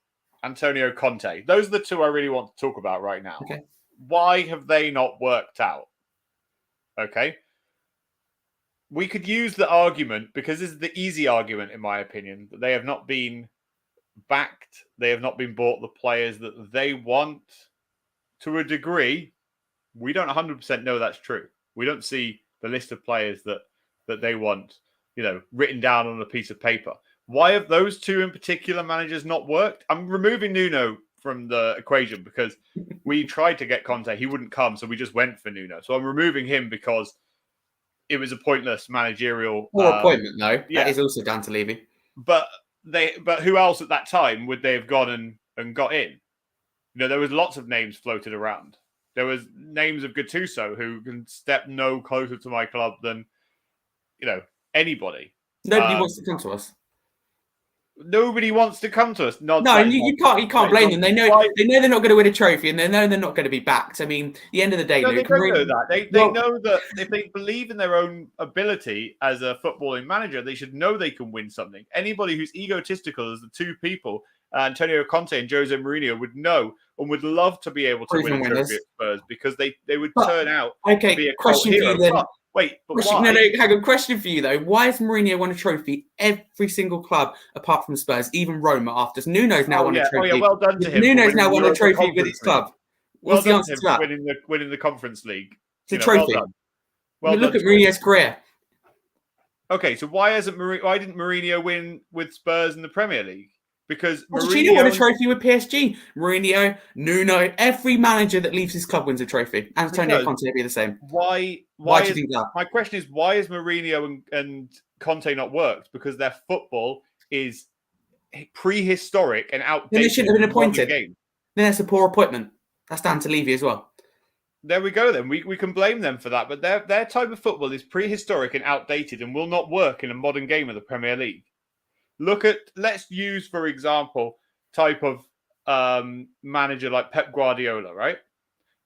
Antonio Conte. Those are the two I really want to talk about right now. Okay. Why have they not worked out? Okay. We could use the argument, because this is the easy argument, in my opinion, that they have not been backed. They have not been bought the players that they want. To a degree, we don't 100% know that's true. We don't see the list of players that they want, written down on a piece of paper. Why have those two in particular managers not worked? I'm removing Nuno from the equation because we tried to get Conte. He wouldn't come, so we just went for Nuno. So I'm removing him because it was a pointless managerial appointment, though. Yeah. That is also down to Levy. But who else at that time would they have gone and got in? There was lots of names floated around. There was names of Gattuso who can step no closer to my club than, anybody. Nobody wants to come to us. Nobody wants to come to us. No, you can't blame them. They know they're not going to win a trophy, and they know they're not going to be backed. I mean, at the end of the day, no, Luke, they don't know that. They know that if they believe in their own ability as a footballing manager, they should know they can win something. Anybody who's egotistical as the two people, Antonio Conte and Jose Mourinho, would know and would love to be able to win a trophy at Spurs because they would turn out to be a question hero. for you then. Wait, but question, why? No, hang on. Question for you though: why has Mourinho won a trophy every single club apart from Spurs, even Roma? After Nuno's now won a trophy. Oh yeah, well done to him. Nuno's now won a trophy with his club. What's the answer to that? Winning the Conference League. It's a trophy. Well done. Look at Mourinho's career. Okay, so why didn't Mourinho win with Spurs in the Premier League? Because Pochettino won a trophy with PSG. Mourinho, Nuno, every manager that leaves his club wins a trophy. Antonio Conte would be the same. Why do you think that? My question is, why is Mourinho and Conte not worked? Because their football is prehistoric and outdated. Then they shouldn't have been appointed. Then that's a poor appointment. That's down to Levy as well. There we go then. We can blame them for that. But their type of football is prehistoric and outdated and will not work in a modern game of the Premier League. Let's use, for example, type of manager like Pep Guardiola, right?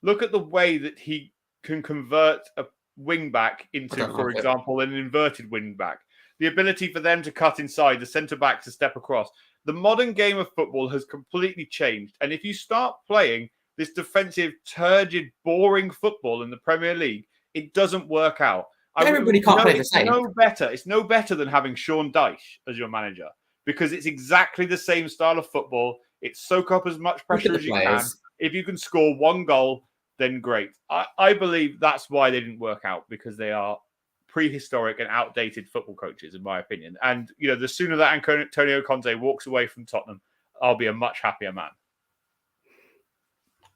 Look at the way that he can convert a wing back into, for example, an inverted wing back. The ability for them to cut inside, the centre back to step across. The modern game of football has completely changed. And if you start playing this defensive, turgid, boring football in the Premier League, it doesn't work out. Everybody can't play the same. It's no better than having Sean Dyche as your manager because it's exactly the same style of football. It soak up as much pressure as you can. If you can score one goal, then great. I believe that's why they didn't work out because they are prehistoric and outdated football coaches, in my opinion. And the sooner that Antonio Conte walks away from Tottenham, I'll be a much happier man.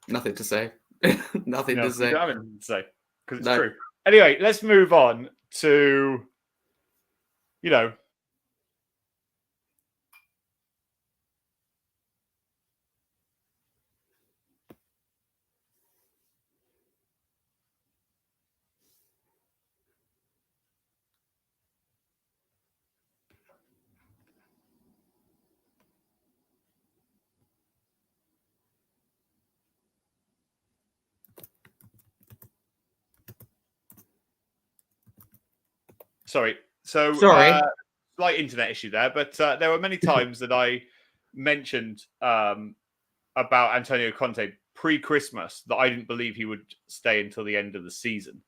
Nothing to say. Nothing to say. I don't have anything to say because it's true. Anyway, let's move on to, Sorry. Slight internet issue there, but there were many times that I mentioned about Antonio Conte pre-Christmas that I didn't believe he would stay until the end of the season.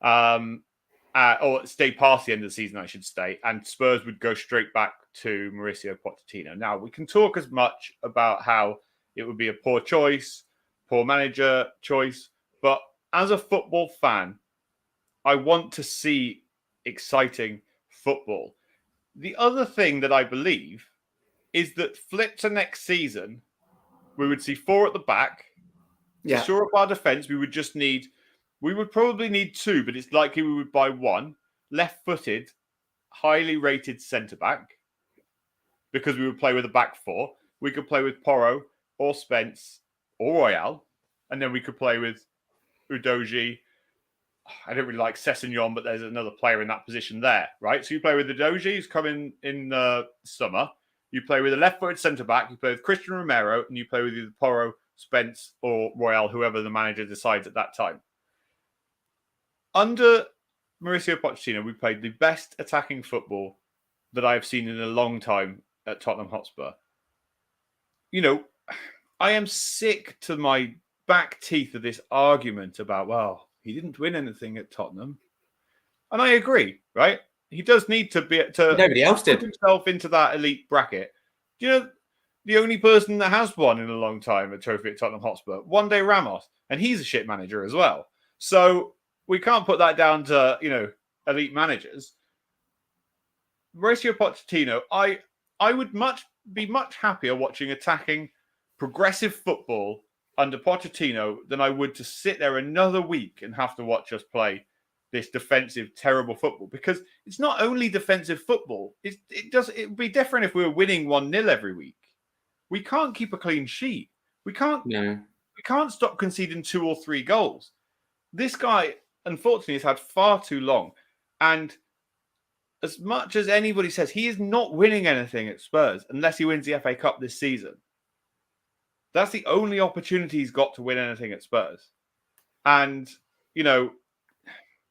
Or stay past the end of the season, I should say, and Spurs would go straight back to Mauricio Pochettino. Now, we can talk as much about how it would be a poor choice, poor manager choice, but as a football fan, I want to see exciting football. The other thing that I believe is that flip to next season, we would see 4 at the back. To shore up our defence, we would probably need 2, but it's likely we would buy 1 left-footed, highly rated centre-back because we would play with a back 4. We could play with Porro or Spence or Royale, and then we could play with Udogie. I don't really like Sessegnon, but there's another player in that position there, right? So you play with Udogie, who's coming in the summer. You play with a left-footed centre-back. You play with Christian Romero, and you play with either Porro, Spence, or Royale, whoever the manager decides at that time. Under Mauricio Pochettino, we played the best attacking football that I've seen in a long time at Tottenham Hotspur. I am sick to my back teeth of this argument about, he didn't win anything at Tottenham. And I agree, right? He does need to nobody else did. Put himself into that elite bracket. The only person that has won in a long time a trophy at Tottenham Hotspur, one day Ramos, and he's a shit manager as well. So we can't put that down to, elite managers. Mauricio Pochettino, I would be much happier watching attacking progressive football under Pochettino than I would to sit there another week and have to watch us play this defensive, terrible football. Because it's not only defensive football. It would be different if we were winning 1-0 every week. We can't keep a clean sheet. We can't No. we can't stop conceding 2 or 3 goals. This guy, unfortunately, has had far too long. And as much as anybody says, he is not winning anything at Spurs unless he wins the FA Cup this season. That's the only opportunity he's got to win anything at Spurs. And,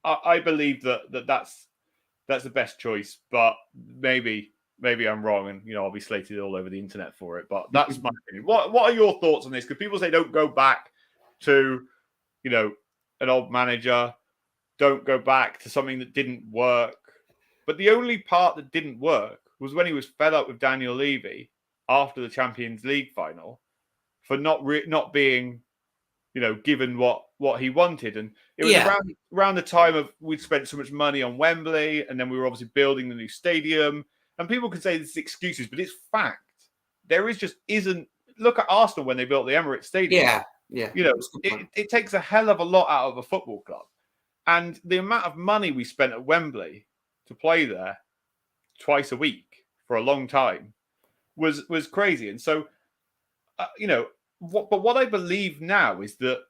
I believe that's the best choice, but maybe I'm wrong, and I'll be slated all over the internet for it. But that's my opinion. What are your thoughts on this? Because people say don't go back to an old manager, don't go back to something that didn't work. But the only part that didn't work was when he was fed up with Daniel Levy after the Champions League final for not being given what he wanted. And it was around the time of we'd spent so much money on Wembley, and then we were obviously building the new stadium. And people can say this is excuses, but it's fact. There isn't. Look at Arsenal when they built the Emirates Stadium. Yeah. It takes a hell of a lot out of a football club. And the amount of money we spent at Wembley to play there twice a week for a long time was crazy. And so, what I believe now is that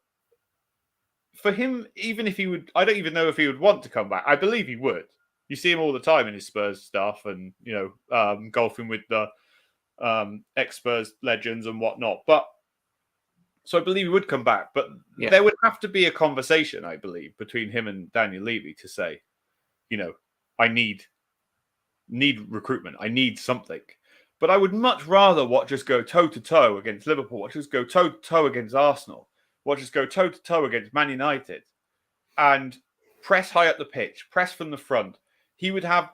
for him, even if he would, I don't even know if he would want to come back. I believe he would. You see him all the time in his Spurs stuff, and golfing with the ex-Spurs legends and whatnot. But so I believe he would come back. But there would have to be a conversation, I believe, between him and Daniel Levy to say, I need recruitment. I need something. But I would much rather watch us go toe-to-toe against Liverpool, watch us go toe-to-toe against Arsenal, watch us go toe-to-toe against Man United, and press high up the pitch, press from the front. He would have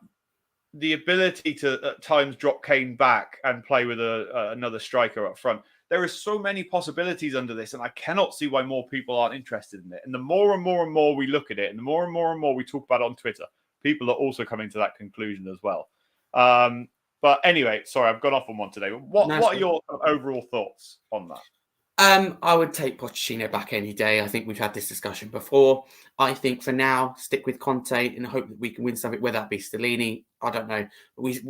the ability to, at times, drop Kane back and play with another striker up front. There are so many possibilities under this, and I cannot see why more people aren't interested in it. And the more and more we look at it, and the more and more we talk about it on Twitter, people are also coming to that conclusion as well. But anyway, sorry, I've gone off on one today. What are your overall thoughts on that? I would take Pochettino back any day. I think we've had this discussion before. I think for now, stick with Conte and hope that we can win something, whether that be Stellini. I don't know.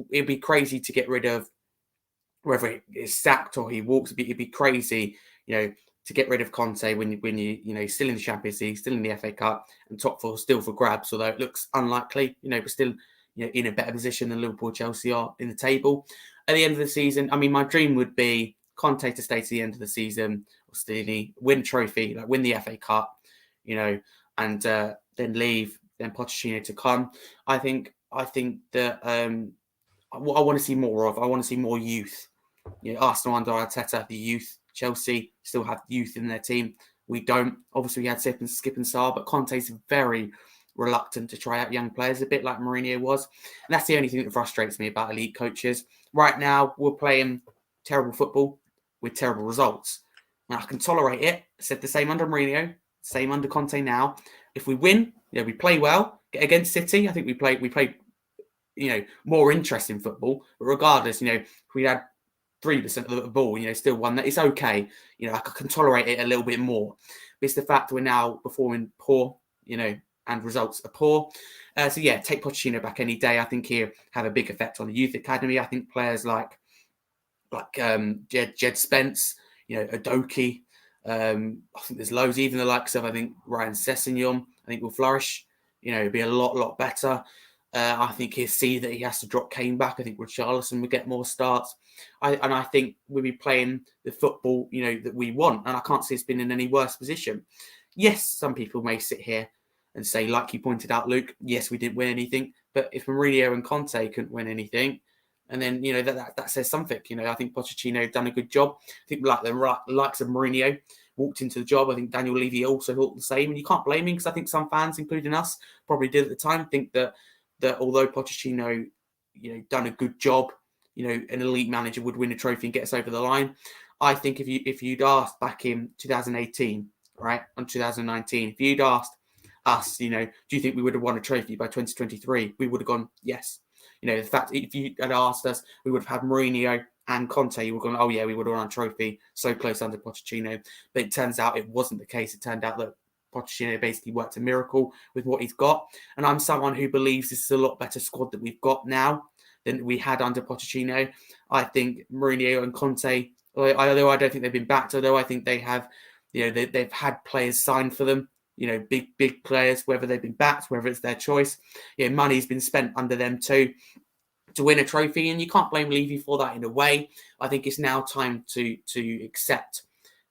It'd be crazy to get rid of, whether it is sacked or he walks. It'd be crazy, to get rid of Conte when you still in the Champions League, still in the FA Cup, and top four still for grabs. Although it looks unlikely, but still, in a better position than Liverpool, Chelsea are in the table at the end of the season. I mean, my dream would be Conte to stay to the end of the season, or Stellini, win trophy, win the FA Cup, and then leave, then Pochettino to come. I think that what I want to see more of, I want to see more youth. Arsenal under Arteta, the youth. Chelsea still have youth in their team. We don't. Obviously, we had Skip and Sarr, but Conte's very reluctant to try out young players, a bit like Mourinho was. And that's the only thing that frustrates me about elite coaches. Right now, we're playing terrible football with terrible results. And I can tolerate it. I said the same under Mourinho, same under Conte now. If we win, we play well. Against City, I think we played more interesting football. But regardless, if we had 3% of the ball, still won that, it's okay. I can tolerate it a little bit more. But it's the fact that we're now performing poor, and results are poor. Take Pochettino back any day. I think he'll have a big effect on the youth academy. I think players like Jed Spence, Udoki, I think there's loads, even the likes of, I think, Ryan Sessegnon, I think will flourish, be a lot better. I think he'll see that he has to drop Kane back. I think Richarlison will get more starts. I think we'll be playing the football, that we want. And I can't see us being in any worse position. Yes, some people may sit here and say, like you pointed out, Luke, yes, we didn't win anything. But if Mourinho and Conte couldn't win anything, and then, that says something. I think Pochettino done a good job. I think like the likes of Mourinho walked into the job. I think Daniel Levy also thought the same. And you can't blame him, because I think some fans, including us, probably did at the time, think that although Pochettino, done a good job, an elite manager would win a trophy and get us over the line. I think if you'd asked back in 2018, right, on 2019, if you'd asked us, do you think we would have won a trophy by 2023? We would have gone, yes. The fact, if you had asked us, we would have had Mourinho and Conte, you would have gone, oh yeah, we would have won a trophy so close under Pochettino. But it turns out it wasn't the case. It turned out that Pochettino basically worked a miracle with what he's got. And I'm someone who believes this is a lot better squad that we've got now than we had under Pochettino. I think Mourinho and Conte Although I don't think they've been backed, although I think they have, they've had players signed for them, big players, whether they've been backed, whether it's their choice. Money's been spent under them too to win a trophy, and you can't blame Levy for that in a way. I think it's now time to accept,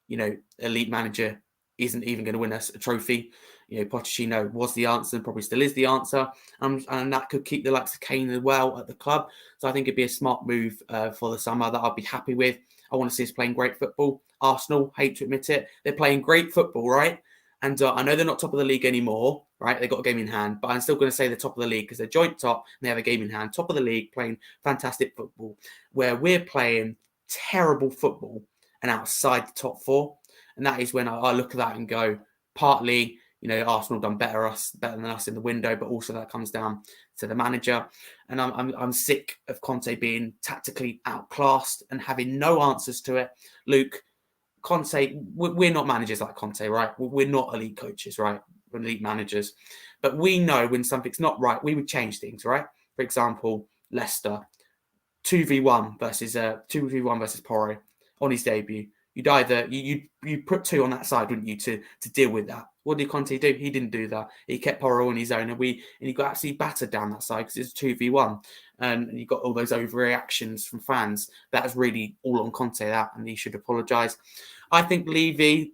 elite manager isn't even going to win us a trophy. Pochettino was the answer and probably still is the answer. And that could keep the likes of Kane as well at the club. So I think it'd be a smart move for the summer that I'll be happy with. I want to see us playing great football. Arsenal, hate to admit it, they're playing great football, right? And I know they're not top of the league anymore, right? They've got a game in hand, but I'm still going to say they're top of the league because they're joint top and they have a game in hand. Top of the league, playing fantastic football, where we're playing terrible football and outside the top four. And that is when I look at that and go, partly, Arsenal done better than us in the window, but also that comes down to the manager. And I'm sick of Conte being tactically outclassed and having no answers to it. Luke, Conte, we're not managers like Conte, right? We're not elite coaches, right? We're elite managers. But we know when something's not right, we would change things, right? For example, Leicester, 2v1 versus Porro on his debut. You'd either you put two on that side, wouldn't you, to deal with that? What did Conte do? He didn't do that. He kept Porro on his own, and he got absolutely battered down that side because it's 2v1, and you got all those overreactions from fans. That was really all on Conte, that, and he should apologise. I think Levy,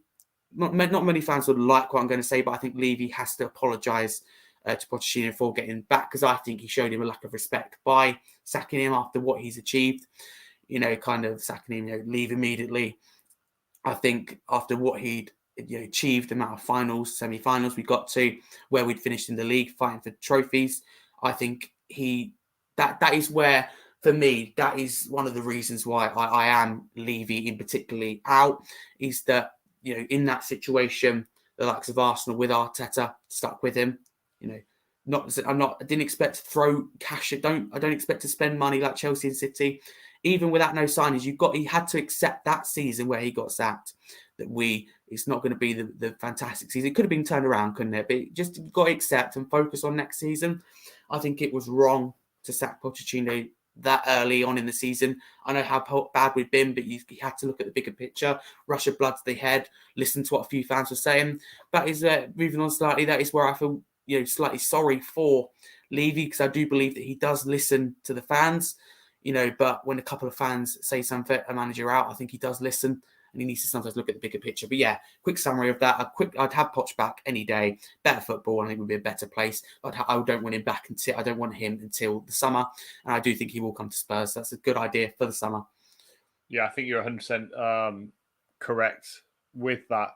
not many fans would like what I'm going to say, but I think Levy has to apologise to Pochettino for getting back, because I think he showed him a lack of respect by sacking him after what he's achieved. Kind of sacking him, leave immediately. I think after what he'd achieved, the amount of finals, semi-finals we got to, where we'd finished in the league fighting for trophies, I think that is where, for me, that is one of the reasons why I am Levy in particularly out, is that, in that situation, the likes of Arsenal with Arteta stuck with him. I didn't expect to throw cash. I don't expect to spend money like Chelsea and City. Even without no signings, he had to accept that season where he got sacked, that it's not going to be the fantastic season. It could have been turned around, couldn't it? But just got to accept and focus on next season. I think it was wrong to sack Pochettino that early on in the season. I know how bad we've been, but you had to look at the bigger picture. Rush of blood to the head, listen to what a few fans were saying. That is, moving on slightly, that is where I feel slightly sorry for Levy, because I do believe that he does listen to the fans. But when a couple of fans say something, a manager out, I think he does listen, and he needs to sometimes look at the bigger picture. But yeah, quick summary of that. I'd have Poch back any day. Better football, I think would be a better place. I don't want him back I don't want him until the summer, and I do think he will come to Spurs. That's a good idea for the summer. Yeah, I think you're 100% correct with that.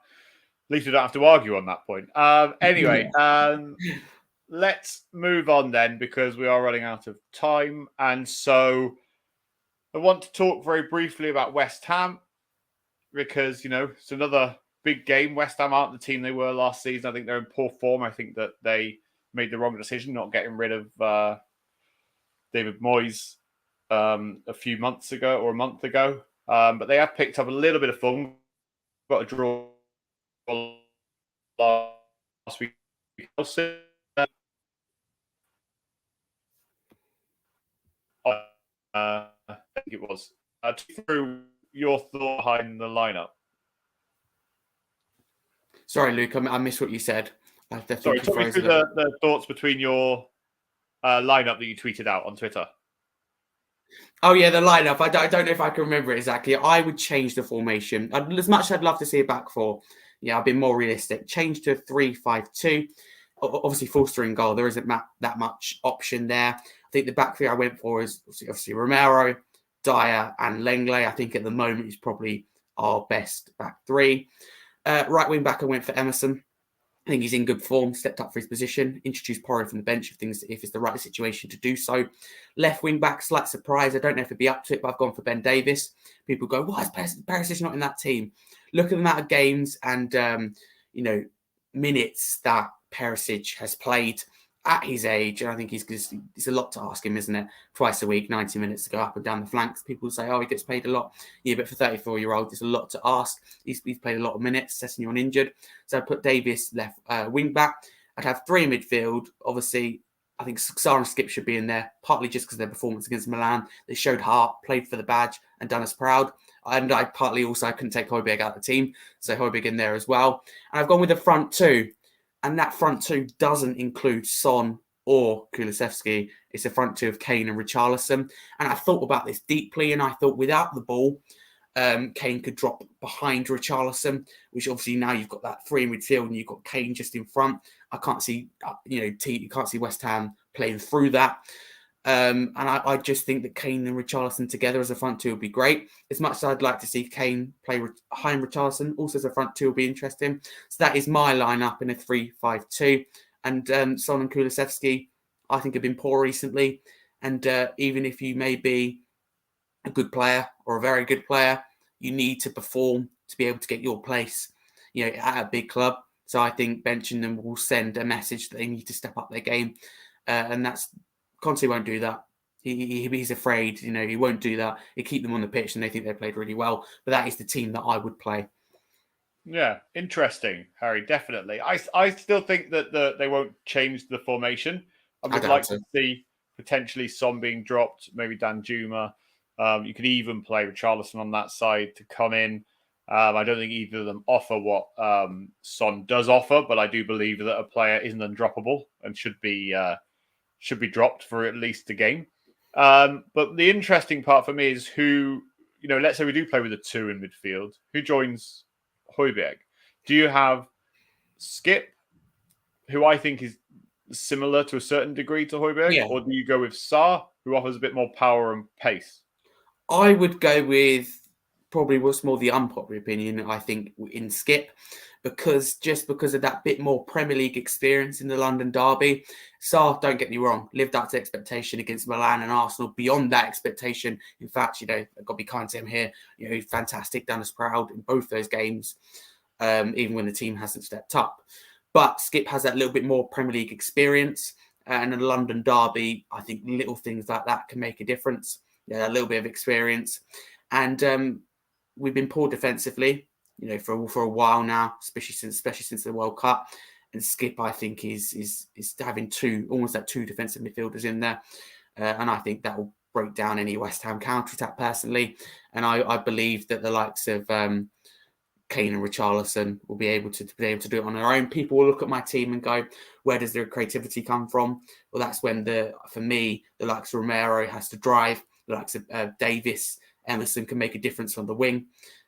At least we don't have to argue on that point. Anyway, let's move on then, because we are running out of time. And so I want to talk very briefly about West Ham, because, it's another big game. West Ham aren't the team they were last season. I think they're in poor form. I think that they made the wrong decision not getting rid of David Moyes a few months ago or a month ago. But they have picked up a little bit of form. Got a draw last week. I think it was. Through your thought behind the lineup. Sorry, Luke, I missed what you said. Sorry, talk me through the thoughts between your lineup that you tweeted out on Twitter. Oh, yeah, the lineup. I don't know if I can remember it exactly. I would change the formation. As much as I'd love to see a back four, I've been more realistic. Change to 3-5-2. Obviously, Forster in goal. There isn't that much option there. I think the back three I went for is obviously Romero, Dyer, and Lenglet. I think at the moment is probably our best back three. Right wing back, I went for Emerson. I think he's in good form, stepped up for his position, introduced Porro from the bench if it's the right situation to do so. Left wing back, slight surprise. I don't know if he'd be up to it, but I've gone for Ben Davis. People go, why is Perisic not in that team? Look at the amount of games and, minutes that Perisic has played at his age. And I think it's a lot to ask him, isn't it? Twice a week, 90 minutes to go up and down the flanks. People say, he gets paid a lot. Yeah, but for 34-year-old, it's a lot to ask. He's played a lot of minutes, Sessegnon injured. So I put Davis left wing back. I'd have three in midfield. Obviously, I think Sarr and Skip should be in there, partly just because of their performance against Milan. They showed heart, played for the badge, and done us proud. And I partly also couldn't take Højbjerg out of the team, so Højbjerg in there as well. And I've gone with the front two, and that front two doesn't include Son or Kulusevski. It's a front two of Kane and Richarlison. And I thought about this deeply, and I thought without the ball, Kane could drop behind Richarlison, which obviously now you've got that three in midfield and you've got Kane just in front. I can't see, you can't see West Ham playing through that. And I just think that Kane and Richarlison together as a front two would be great. As much as I'd like to see Kane play behind Richarlison, also as a front two will be interesting. So that is my lineup in a 3-5-2. And Son and Kulusevski, I think, have been poor recently. And even if you may be a good player or a very good player, you need to perform to be able to get your place, at a big club. So I think benching them will send a message that they need to step up their game. And that's Conte won't do that. He's afraid, he won't do that. He'll keep them on the pitch and they think they played really well. But that is the team that I would play. Yeah, interesting, Harry, definitely. I still think that they won't change the formation. I would like to see potentially Son being dropped, maybe Danjuma. You could even play Richarlison on that side to come in. I don't think either of them offer what Son does offer, but I do believe that a player isn't undroppable and should be dropped for at least a game. But the interesting part for me is who, let's say we do play with a two in midfield, who joins Højbjerg? Do you have Skip, who I think is similar to a certain degree to Højbjerg, or do you go with Sarr, who offers a bit more power and pace? I would go with probably what's more the unpopular opinion, I think, in Skip, because of that bit more Premier League experience in the London derby. Sarr, don't get me wrong, lived up to expectation against Milan and Arsenal. Beyond that expectation, in fact, I've got to be kind to him here. Fantastic, done us proud in both those games, even when the team hasn't stepped up. But Skip has that little bit more Premier League experience, and in the London derby, I think little things like that can make a difference. A little bit of experience, and we've been poor defensively, for a while now, especially since the World Cup. And Skip, I think, is having almost two defensive midfielders in there, and I think that will break down any West Ham counter-attack personally. And I believe that the likes of Kane and Richarlison will be able to do it on their own. People will look at my team and go, "Where does their creativity come from?" Well, that's when for me, the likes of Romero has to drive. The likes of Davis, Emerson can make a difference on the wing.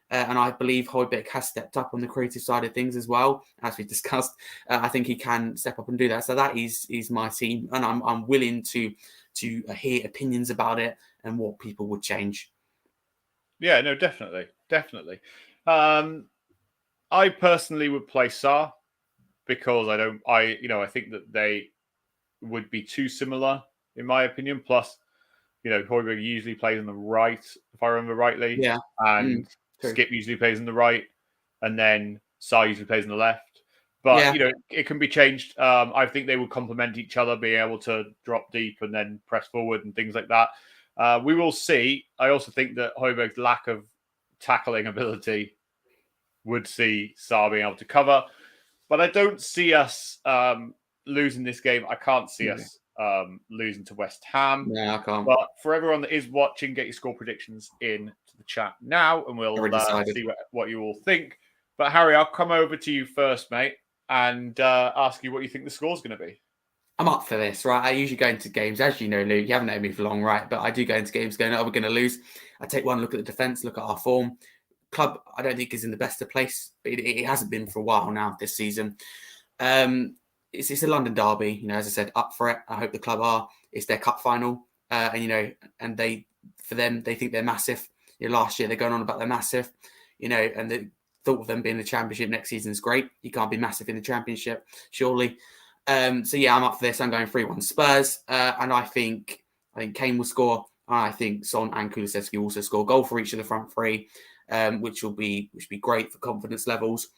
And I believe Højbjerg has stepped up on the creative side of things as well, as we discussed. I think he can step up and do that. So that is my team, and I'm willing to hear opinions about it and what people would change. Yeah, no, definitely. I personally would play Sarr because I think that they would be too similar in my opinion. Plus, Højbjerg usually plays on the right, if I remember rightly. Yeah. And Skip usually plays on the right, and then Sarr usually plays on the left. But, it can be changed. I think they will complement each other, being able to drop deep and then press forward and things like that. We will see. I also think that Højbjerg's lack of tackling ability would see Sarr being able to cover. But I don't see us losing this game. I can't see us losing to West Ham. No, I can't. But for everyone that is watching, get your score predictions in to the chat now, and we'll see what you all think. But Harry, I'll come over to you first, mate, and ask you what you think the score's going to be. I'm up for this, right? I usually go into games, as you know, Luke, you haven't known me for long, right? But I do go into games going, we're going to lose. I take one look at the defence, look at our form. Club, I don't think is in the best of place, but it hasn't been for a while now this season. It's a London derby, as I said, up for it. I hope the club are. It's their cup final, and they think they're massive. Last year they're going on about they're massive, and the thought of them being in the championship next season is great. You can't be massive in the championship, surely. So yeah, I'm up for this. I'm going 3-1 Spurs, and I think Kane will score. And I think Son and Kulusevski will also score a goal for each of the front three, which will be great for confidence levels.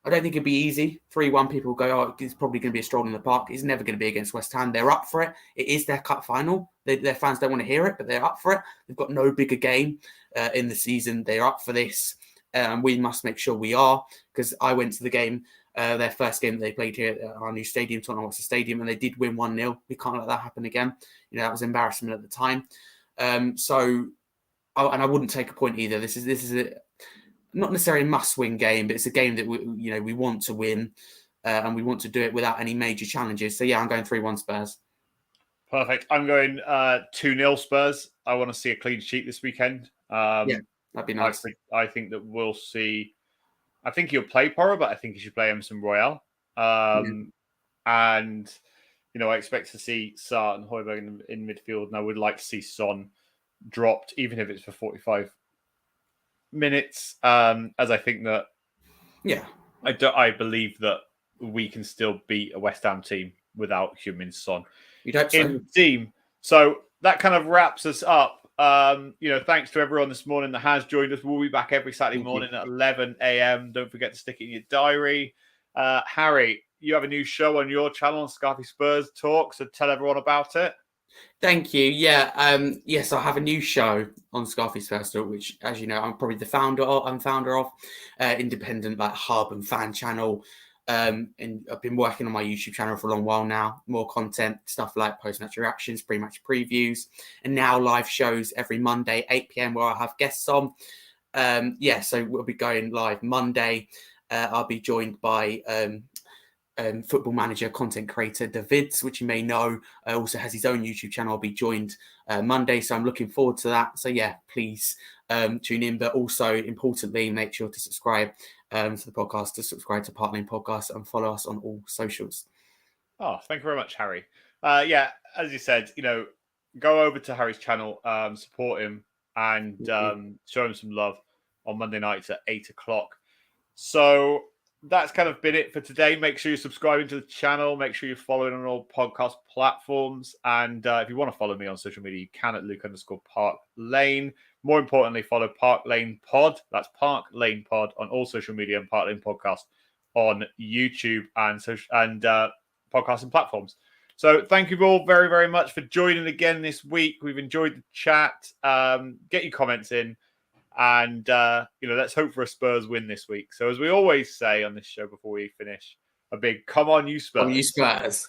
I don't think it'd be easy. 3-1, people will go, it's probably going to be a stroll in the park. It's never going to be against West Ham. They're up for it. It is their cup final. Their fans don't want to hear it, but they're up for it. They've got no bigger game in the season. They're up for this. We must make sure we are, because I went to the game, their first game that they played here at our new stadium, Tottenham Hotspur Stadium, and they did win 1-0. We can't let that happen again. That was embarrassment at the time. So and I wouldn't take a point either. This is a not necessarily a must-win game, but it's a game that we want to win, and we want to do it without any major challenges. So yeah, I'm going 3-1 Spurs. Perfect. I'm going 2-0 Spurs. I want to see a clean sheet this weekend. Yeah, that'd be nice. I think that we'll see. I think he'll play Porro, but I think he should play Emerson Royale. And I expect to see Sarr and Højbjerg in midfield, and I would like to see Son dropped, even if it's for 45 minutes. As I think that, I believe that we can still beat a West Ham team without Heung-min Son in the team. So that kind of wraps us up. Thanks to everyone this morning that has joined us. We'll be back every Saturday morning at 11 a.m. Don't forget to stick it in your diary. Harry, you have a new show on your channel on Scarfy Spurs Talk, so tell everyone about it. Thank you. Yeah. Yes, I have a new show on Scarfy Spurs Talk, which, as you know, I'm probably the founder of independent hub and fan channel. And I've been working on my YouTube channel for a long while now. More content, stuff like post-match reactions, pre-match previews, and now live shows every Monday, 8 p.m, where I have guests on. So we'll be going live Monday. I'll be joined by football manager, content creator Davids, which you may know, also has his own YouTube channel. I'll be joined Monday, so I'm looking forward to that. So yeah, please tune in, but also importantly, make sure to subscribe to the podcast, to subscribe to Park Lane Podcast, and follow us on all socials. Oh, thank you very much, Harry. As you said, go over to Harry's channel, support him, and show him some love on Monday nights at 8 o'clock. So that's kind of been it for today. Make sure you're subscribing to the channel. Make sure you're following on all podcast platforms. And if you want to follow me on social media, you can at Luke_Park Lane. More importantly, follow Park Lane Pod. That's Park Lane Pod on all social media, and Park Lane Podcast on YouTube and podcasting platforms. So thank you all very, very much for joining again this week. We've enjoyed the chat. Get your comments in. And, let's hope for a Spurs win this week. So as we always say on this show before we finish, a big come on, you Spurs. Come on, you Spurs.